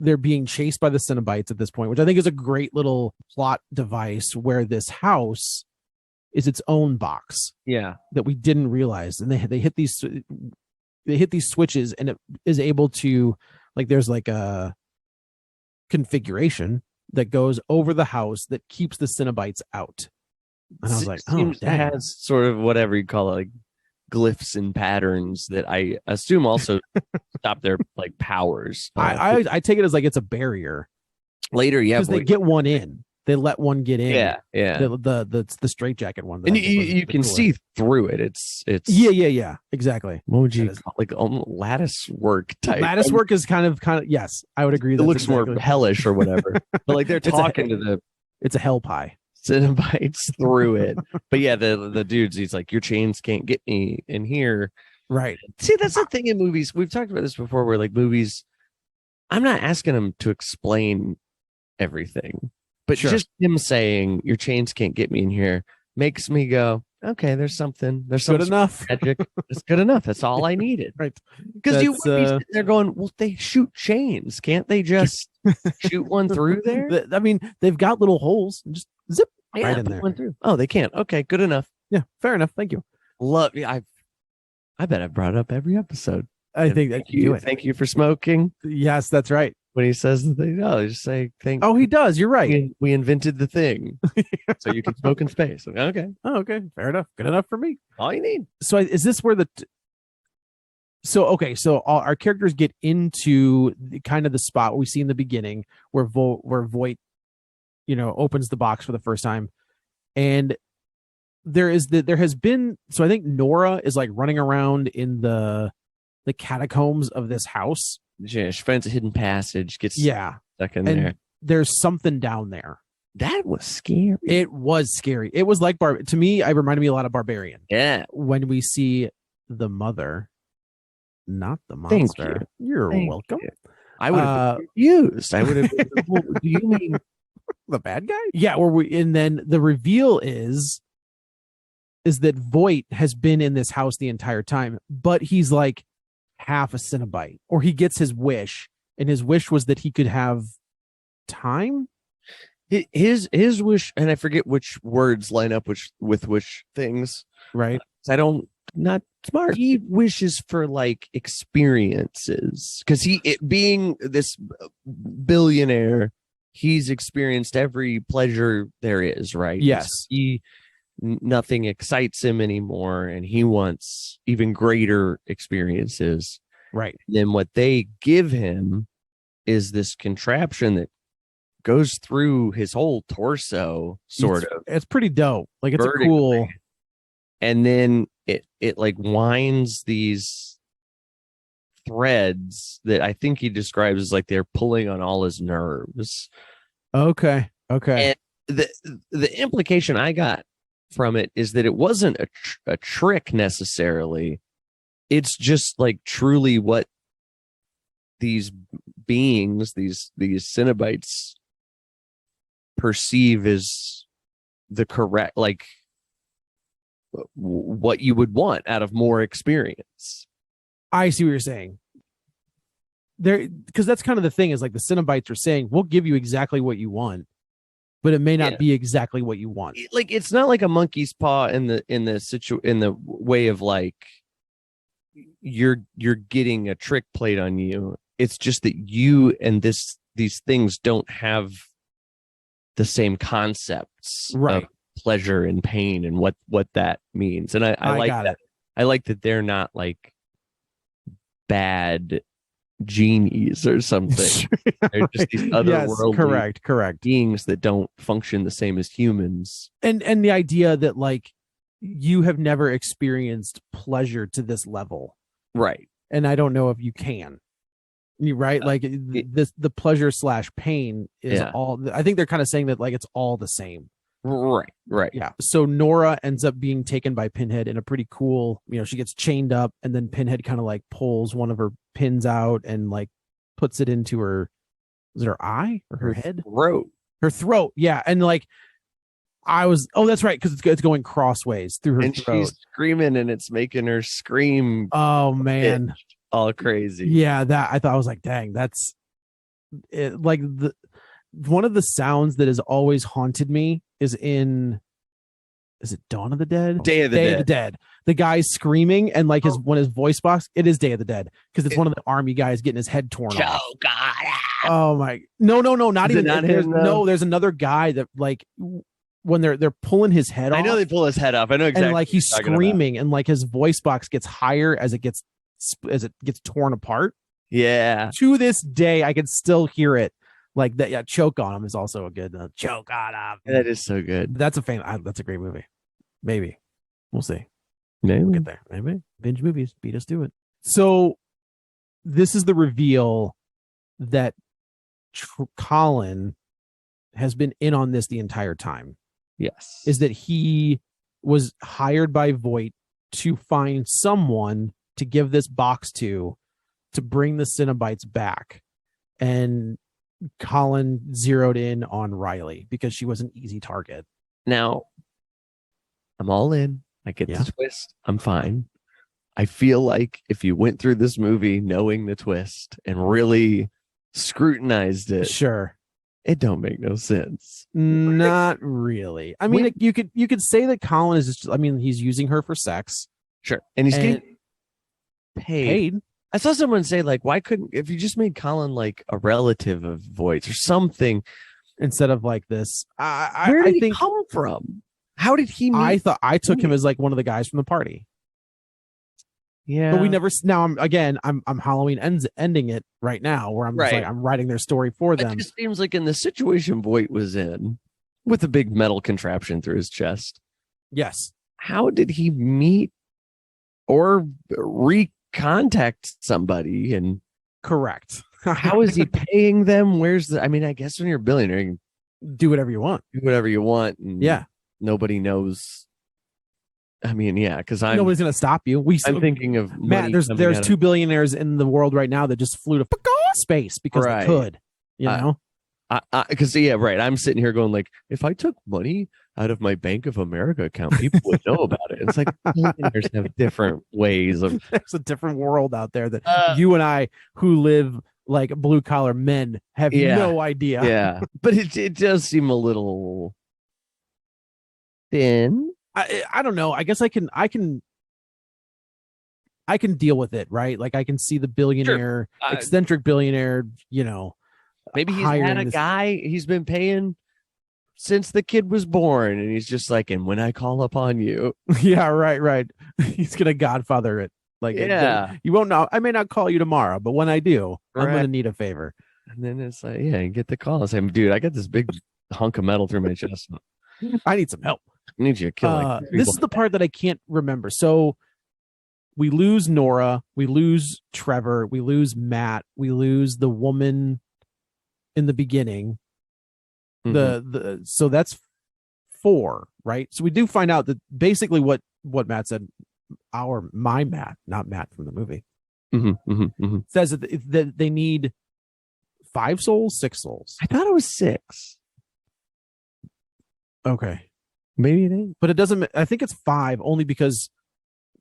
they're being chased by the Cenobites at this point, which I think is a great little plot device where this house is its own box. Yeah. That we didn't realize. And they hit these switches, and it is able to, like, there's like a configuration that goes over the house that keeps the Cenobites out. And I was like, oh, seems to dang. have sort of whatever you call it, like glyphs and patterns that I assume also stop their like powers. I take it as like it's a barrier Later, yeah, because they get one in. They let one get in. yeah. The straitjacket one. And you can see through it. It's yeah. Exactly. What would you call like lattice work type? Lattice work is kind of yes, I would agree. It looks more hellish or whatever. But like they're talking to the it's a hell pie. Cenobites through it. But yeah, the dudes, he's like, your chains can't get me in here. Right. See, that's the thing in movies. We've talked about this before, where like movies, I'm not asking them to explain everything, but just him saying your chains can't get me in here makes me go, okay, there's something. There's good enough. Magic. It's good enough. That's all I needed. Right. Because you would be sitting there going, well, they shoot chains. Can't they just shoot one through there? I mean, they've got little holes. Just zip right in put there. one through. Oh, they can't. Okay, good enough. Yeah, fair enough. Thank you. Love. I bet I brought it up every episode. I think that you do it. Thank you for smoking. Yes, that's right. When he says the thing, just say thank. Oh, he does. You're right. We invented the thing, so you can smoke in space. Okay. Oh, okay. Fair enough. Good enough for me. All you need. So is this where so our characters get into kind of the spot we see in the beginning where Voight, opens the box for the first time, and there has been, so I think Nora is like running around in the catacombs of this house. Yeah, she finds a hidden passage, gets stuck in there. There's something down there. That was scary. It was scary. It was like to me, it reminded me a lot of Barbarian. Yeah. When we see the mother, not the monster. You're welcome. You. I would have been confused. I would have been, do you mean the bad guy? Yeah, and then the reveal is that Voight has been in this house the entire time, but he's like half a Cenobite, or he gets his wish, and his wish was that he could have time. His wish, and I forget which words line up with which things. Right. Not smart. He wishes for like experiences because being this billionaire, he's experienced every pleasure there is. Right. Yes. Nothing excites him anymore, and he wants even greater experiences. Right. Then what they give him is this contraption that goes through his whole torso, sort of. It's pretty dope. Like, it's a cool. And then it like winds these threads that I think he describes as like they're pulling on all his nerves. Okay. And the implication I got from it is that it wasn't a trick necessarily. It's just like truly what these beings, these Cenobites perceive as the correct, like what you would want out of more experience. I see what you're saying. There, because that's kind of the thing, is like the Cenobites are saying, we'll give you exactly what you want, but it may not be exactly what you want. Like, it's not like a monkey's paw in the way of like you're getting a trick played on you. It's just that you and these things don't have the same concepts of pleasure and pain and what that means. And I like that. I like that they're not like bad genies or something. They're just these otherworldly correct beings that don't function the same as humans. And the idea that like you have never experienced pleasure to this level, right? And I don't know if you can. Right, like the pleasure / pain is all. I think they're kind of saying that like it's all the same. Right. Yeah. So Nora ends up being taken by Pinhead in a pretty cool, she gets chained up, and then Pinhead kind of like pulls one of her pins out and like puts it into her, is it her eye or her head? Her throat. Yeah. And like that's right, because it's going crossways through her throat. She's screaming, and it's making her scream. Oh man. All crazy. Yeah, that I thought, I was like, dang, that's it. Like one of the sounds that has always haunted me is it Dawn of the Dead? Day of the Dead. The guy screaming and like his voice box, it is Day of the Dead, because it's one of the army guys getting his head torn off. Oh God. Oh my. No, not even. There's another guy that like when they're pulling his head off. I know they pull his head off. I know exactly. And like he's what you're talking about. screaming, and like his voice box gets higher as it gets torn apart. Yeah. To this day, I can still hear it. Like that. Yeah, Choke on Him is also a good Choke on Him. That is so good. That's a great movie. Maybe we'll see. Maybe. We'll get there. Maybe binge movies beat us to it. So this is the reveal that Colin has been in on this the entire time. Yes. Is that he was hired by Voight to find someone to give this box to bring the Cenobites back. And Colin zeroed in on Riley because she was an easy target. Now, I'm all in. I get Yeah. the twist. I'm fine. I feel like if you went through this movie knowing the twist and really scrutinized it, Sure. it don't make no sense. Not really. I mean, you could say that Colin is just, I mean, he's using her for sex. Sure. And he's And getting paid. I saw someone say, like, why couldn't, if you just made Colin like a relative of Voight's or something, instead of like this. where did he come from? How did he meet? I took him as like one of the guys from the party. Yeah. But we never. Now I'm Halloween ending it right now, where I'm just Right. like I'm writing their story for It them. just seems like in the situation Voight was in, with a big metal contraption through his chest, Yes, how did he meet or recontact somebody? And correct. how is he paying them? Where's the? I mean, I guess when you're a billionaire, you Do whatever you want. can do whatever you want. And Yeah, nobody knows. I mean, yeah, because nobody's gonna stop you. I'm thinking of Matt. money There's coming out 2 of- billionaires in the world right now that just flew to space because Right. they could. You know. Because yeah, right. I'm sitting here going like, if I took money out of my Bank of America account, people would know about it. It's like billionaires have different ways of. There's a different world out there that you and I, who live like blue collar men, have Yeah. no idea. Yeah, but it does seem a little thin. I don't know. I guess I can deal with it, right? Like I can see the billionaire, eccentric billionaire, you know. Maybe he's hiring had a this- guy he's been paying since the kid was born, and he's just like, and when I call upon you, Yeah, right. He's gonna godfather it. Like, Yeah. you won't know. I may not call you tomorrow, but when I do, I'm Right. gonna need a favor. and then it's like, yeah, you get the call and say, dude, I got this big hunk of metal through my chest. I need some help. I need you to kill like three This is people. the part that I can't remember. So we lose Nora, we lose Trevor, we lose Matt, we lose the woman in the beginning. Mhm. So that's 4, right? So we do find out that basically what Matt said, my Matt, not Matt from the movie, Mhm, mhm, mhm. says that they need 5 souls, 6 souls. I thought it was 6. Okay. Maybe it ain't. But it doesn't, I think it's 5 only because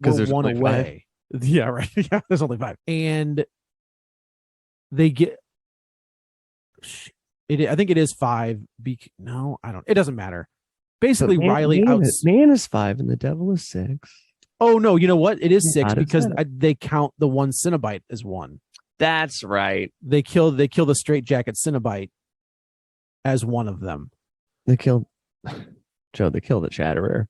'Cause we're there's one only away. Yeah, right. Yeah, there's only 5. And they get it. I think it is 5. No, I don't. It doesn't matter. Basically, Riley out. Man is 5 and the devil is 6. Oh no, you know what? It is 6 How does because that- they count the one Cenobite as 1. That's right. They kill the straitjacket Cenobite as one of them. They killed Joe. They killed the Chatterer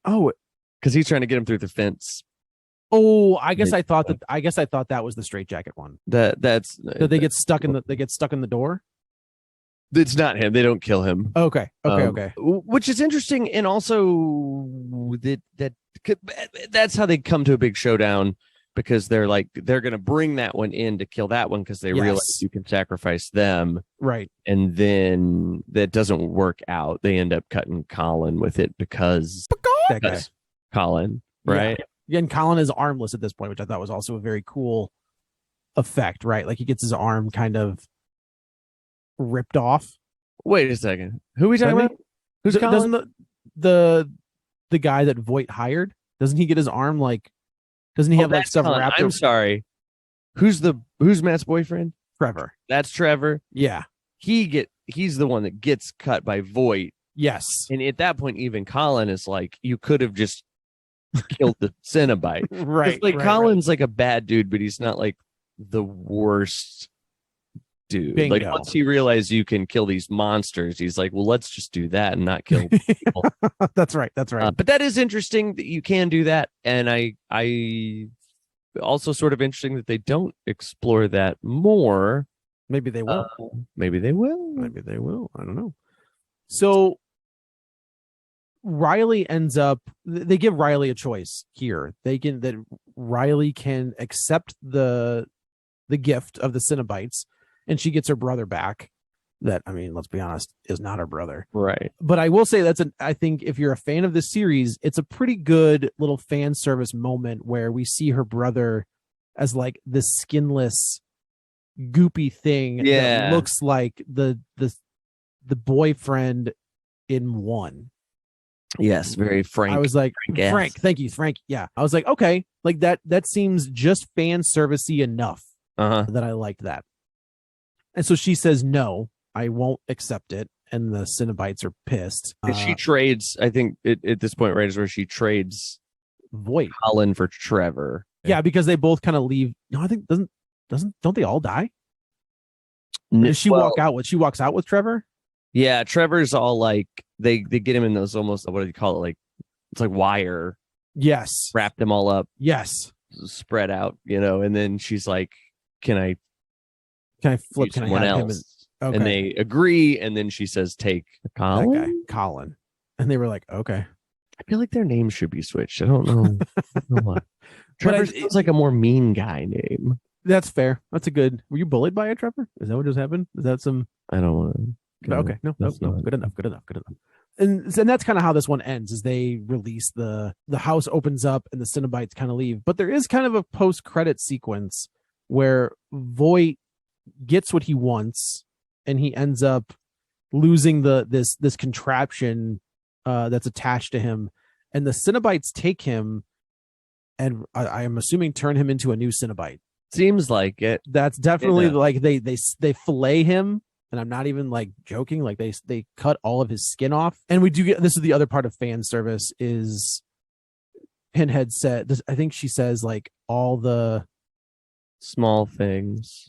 Oh, because he's trying to get him through the fence. I guess I thought that was the straitjacket one. That's That they get stuck in the door. It's not him. They don't kill him. Okay. Okay. Which is interesting, and also that's how they come to a big showdown, because they're going to bring that one in to kill that one because they realize you can sacrifice them, Right. and then that doesn't work out. They end up cutting Colin with it because That guy. that's Colin, right? Yeah, and Colin is armless at this point, which I thought was also a very cool effect, right? Like he gets his arm kind of ripped off. Wait a second. Who are we talking Doesn't about? Who's Colin? Doesn't the guy that Voight hired, doesn't he get his arm like, doesn't he have like that's stuff Colin. wrapped I'm around sorry. Who's Matt's boyfriend? Trevor? That's Trevor. Yeah. He's the one that gets cut by Voight. Yes. And at that point, even Colin is like, you could have just killed the Cenobite. Right. It's like right, Colin's like a bad dude, but he's not like the worst dude. Bingo. Like once he realized you can kill these monsters, he's like, well, let's just do that and not kill people. That's right. But that is interesting that you can do that, and I also sort of interesting that they don't explore that more. Maybe they will. Maybe they will. Maybe they will. I don't know. So Riley ends up. They give Riley a choice here. Riley can accept the gift of the Cenobites, and she gets her brother back. That, I mean, let's be honest, is not her brother. Right. But I will say I think if you're a fan of this series, it's a pretty good little fan service moment where we see her brother as like this skinless, goopy thing that looks like the boyfriend in one. Yes, very frank. I was like, Frank, thank you, Frank. Yeah. I was like, okay, like that seems just fan servicey enough that I liked that. And so she says, no, I won't accept it. And the Cenobites are pissed. She trades, I think at this point, right, is where she trades Voight Colin for Trevor. Yeah, because they both kind of leave. No, I think don't they all die? Does she walk out with? She walks out with Trevor. Yeah, Trevor's all like they get him in those almost, what do you call it? Like it's like wire. Yes. Wrap them all up. Yes. Spread out, and then she's like, "Can I flip? Can someone I have else?" him? Okay. And they agree, and then she says, "Take Colin." That guy, Colin. And they were like, "Okay." I feel like their names should be switched. I don't know. Why. Trevor sounds like a more mean guy name. That's fair. That's a good. Were you bullied by a Trevor? Is that what just happened? Is that some? I don't want to. Okay, no. Good enough. And that's kind of how this one ends. Is they release the house opens up and the Cenobites kind of leave, but there is kind of a post-credit sequence where Voight gets what he wants, and he ends up losing this contraption that's attached to him, and the Cenobites take him, and I am assuming turn him into a new Cenobite. Seems like it. That's definitely like they fillet him, and I'm not even like joking. Like they cut all of his skin off, and we do get this is the other part of fan service is Pinhead said this, I think she says like all the small things.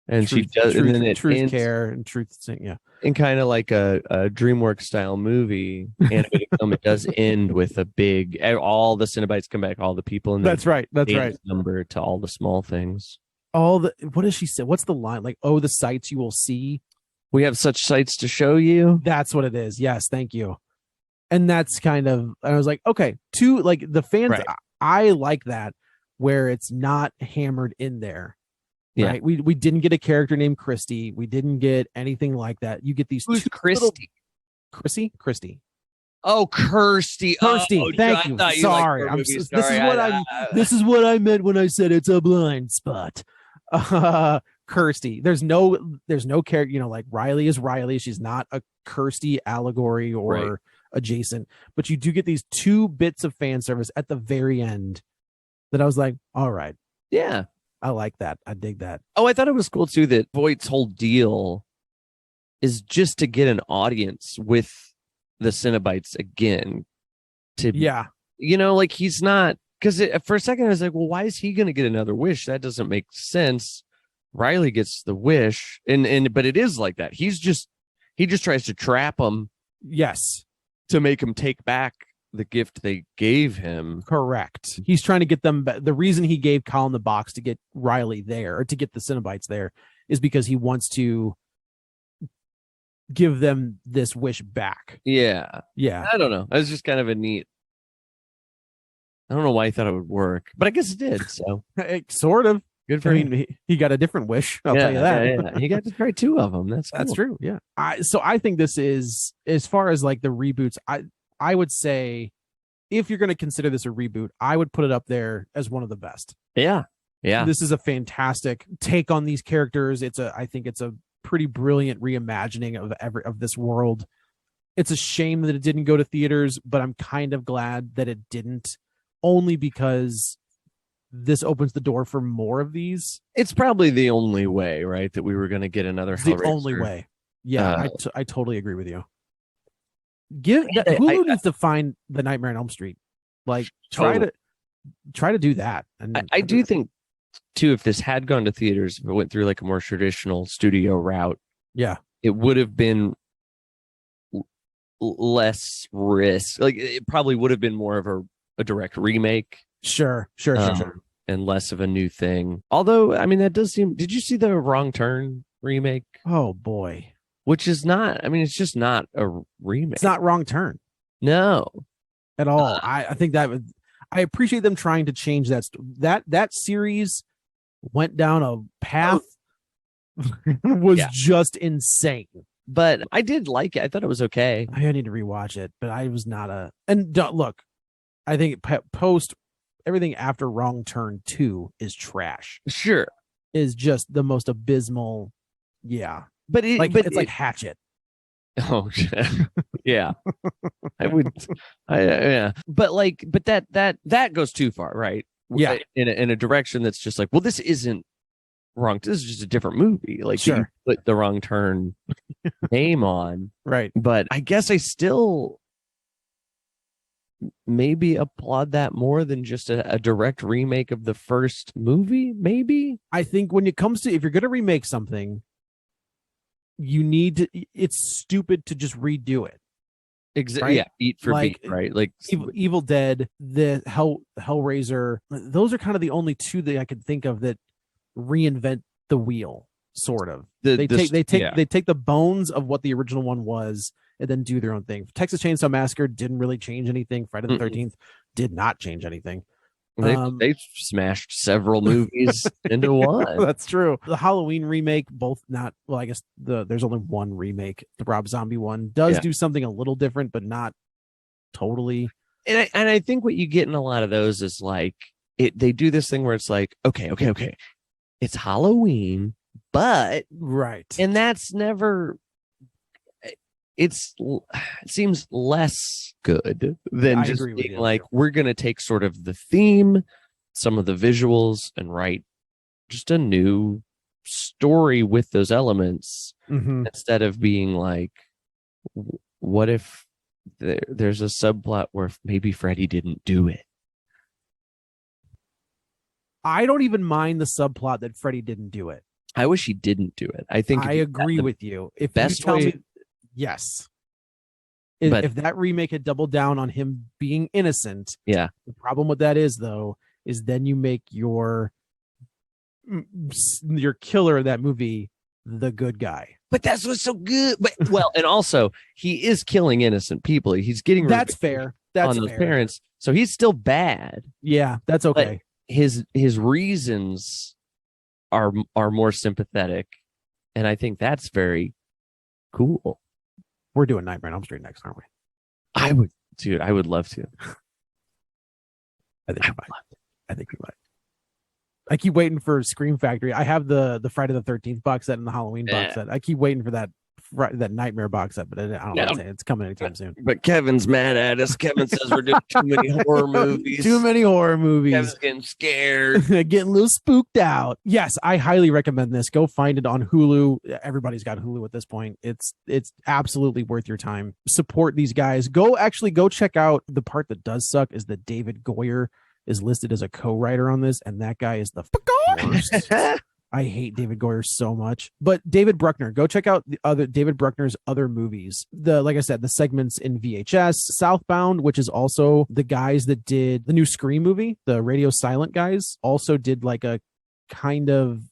And truth, she does, truth, and then it truth ends, care and truth thing, yeah. In kind of like a DreamWorks style movie, animated film, it does end with a big. All the Cenobites come back, all the people, and that's right. Number to all the small things. What does she say? What's the line? Like, oh, the sights you will see. We have such sights to show you. That's what it is. Yes, thank you. And that's kind of. I was like, okay, like the fans. Right. I like that where it's not hammered in there. Yeah. Right. We didn't get a character named Christy. We didn't get anything like that. You get these Who's two Christy? Christy. Oh, Kirsty. Kirsty. Thank you. Sorry. This is what I meant when I said it's a blind spot. Kirsty. There's no character, like Riley is Riley. She's not a Kirsty allegory or adjacent, but you do get these two bits of fan service at the very end that I was like, all right. Yeah. I like that. I dig that. Oh, I thought it was cool too that Voight's whole deal is just to get an audience with the Cenobites again. Like he's not, because for a second I was like, well, why is he going to get another wish? That doesn't make sense. Riley gets the wish, but it is like that. He just tries to trap him. Yes, to make him take back the gift they gave him. Correct. He's trying to get them. The reason he gave Colin the box to get Riley there, or to get the Cenobites there, is because he wants to give them this wish back. Yeah. I don't know. It was just kind of a neat. I don't know why he thought it would work, but I guess it did. So sort of. Good for him. He got a different wish. I'll tell you that. Yeah. He got to try two of them. That's true. Yeah. So I think this is, as far as like the reboots, I would say if you're going to consider this a reboot, I would put it up there as one of the best. Yeah. This is a fantastic take on these characters. I think it's a pretty brilliant reimagining of this world. It's a shame that it didn't go to theaters, but I'm kind of glad that it didn't, only because this opens the door for more of these. It's probably the only way, right, that we were going to get another Hellraiser. The only way. Yeah, I totally agree with you. Hulu needs to find the Nightmare on Elm Street. Like try to do that. And I do think too, if this had gone to theaters, if it went through like a more traditional studio route, Yeah. it would have been less risk. Like it probably would have been more of a direct remake. Sure. And less of a new thing. Although, I mean, that does seem. Did you see the Wrong Turn remake? Oh boy. Which is not. I mean, it's just not a remake. It's not Wrong Turn No. at all. I think that I appreciate them trying to change that series went down a path was just insane. But I did like it. I thought it was okay. I need to rewatch it, but I was not look, I think post everything after Wrong Turn 2 is trash. Sure. Is just the most abysmal. Yeah. But it's like Hatchet. Oh yeah. Yeah. But that goes too far, right? Yeah. In a direction that's just like, well, this isn't wrong. This is just a different movie. Like sure. You put the Wrong Turn name on. Right. But I guess I still maybe applaud that more than just a direct remake of the first movie. Maybe. I think when it comes to, if you're going to remake something, you need to, it's stupid to just redo it. Exactly. Right? Yeah. Eat for beat, right? Like Evil Dead, the Hellraiser. Those are kind of the only two that I could think of that reinvent the wheel, sort of. They take the bones of what the original one was and then do their own thing. Texas Chainsaw Massacre didn't really change anything. Friday the 13th did not change anything. They smashed several movies into one. That's true. The Halloween remake, both not, well, I guess there's only one remake. The Rob Zombie one does do something a little different, but not totally. And I think what you get in a lot of those is like they do this thing where it's like, okay, it's Halloween, but right, and that's never. It seems less good than just being like, we're going to take sort of the theme, some of the visuals, and write just a new story with those elements instead of being like, what if there's a subplot where maybe Freddy didn't do it? I don't even mind the subplot that Freddy didn't do it. I wish he didn't do it. I think I agree with you. If best you tell way, me, yes. If that remake had doubled down on him being innocent, the problem with that is then you make your killer in that movie the good guy. But that's what's so good. But and also he is killing innocent people. He's getting that's fair. That's on those parents, so he's still bad. Yeah, that's okay. But his reasons are more sympathetic, and I think that's very cool. We're doing Nightmare on Elm Street next, aren't we? I would love to. I think we might. I keep waiting for Scream Factory. I have the Friday the 13th box set and the Halloween box set. I keep waiting for that Nightmare box set, but I don't know. It's coming anytime soon. But Kevin's mad at us. Kevin says we're doing too many horror movies. Too many horror movies. Kevin's getting scared. Getting a little spooked out. Yes, I highly recommend this. Go find it on Hulu. Everybody's got Hulu at this point. It's absolutely worth your time. Support these guys. Go check out. The part that does suck is that David Goyer is listed as a co-writer on this, and that guy is the worst. I hate David Goyer so much. But David Bruckner, go check out the other David Bruckner's other movies. Like I said, the segments in VHS, Southbound, which is also the guys that did the new Scream movie, the Radio Silent guys, also did like a kind of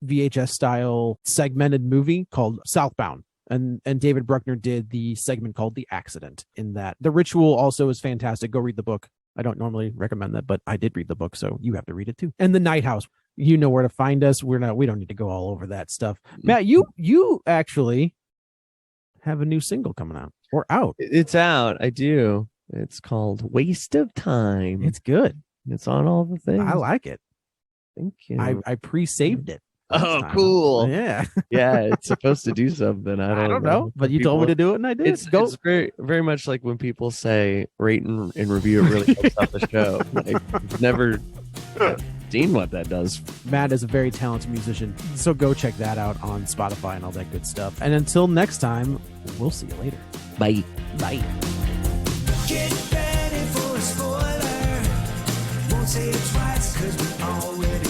VHS style segmented movie called Southbound. And David Bruckner did the segment called The Accident in that. The Ritual also is fantastic. Go read the book. I don't normally recommend that, but I did read the book, so you have to read it too. And The Night House. You know where to find us. We don't need to go all over that stuff. Matt, you actually have a new single coming out or out. It's out. I do. It's called Waste of Time. It's good. It's on all the things. I like it. Thank you. I pre-saved it. Oh, cool. Yeah. Yeah, it's supposed to do something. I don't know. But you told me to do it and I did. It's very, very much like when people say rate and review, it really helps out the show. I've never seen what that does. Matt is a very talented musician. So go check that out on Spotify and all that good stuff. And until next time, we'll see you later. Bye. Bye. Get ready for a spoiler. Won't say it twice, 'cause we already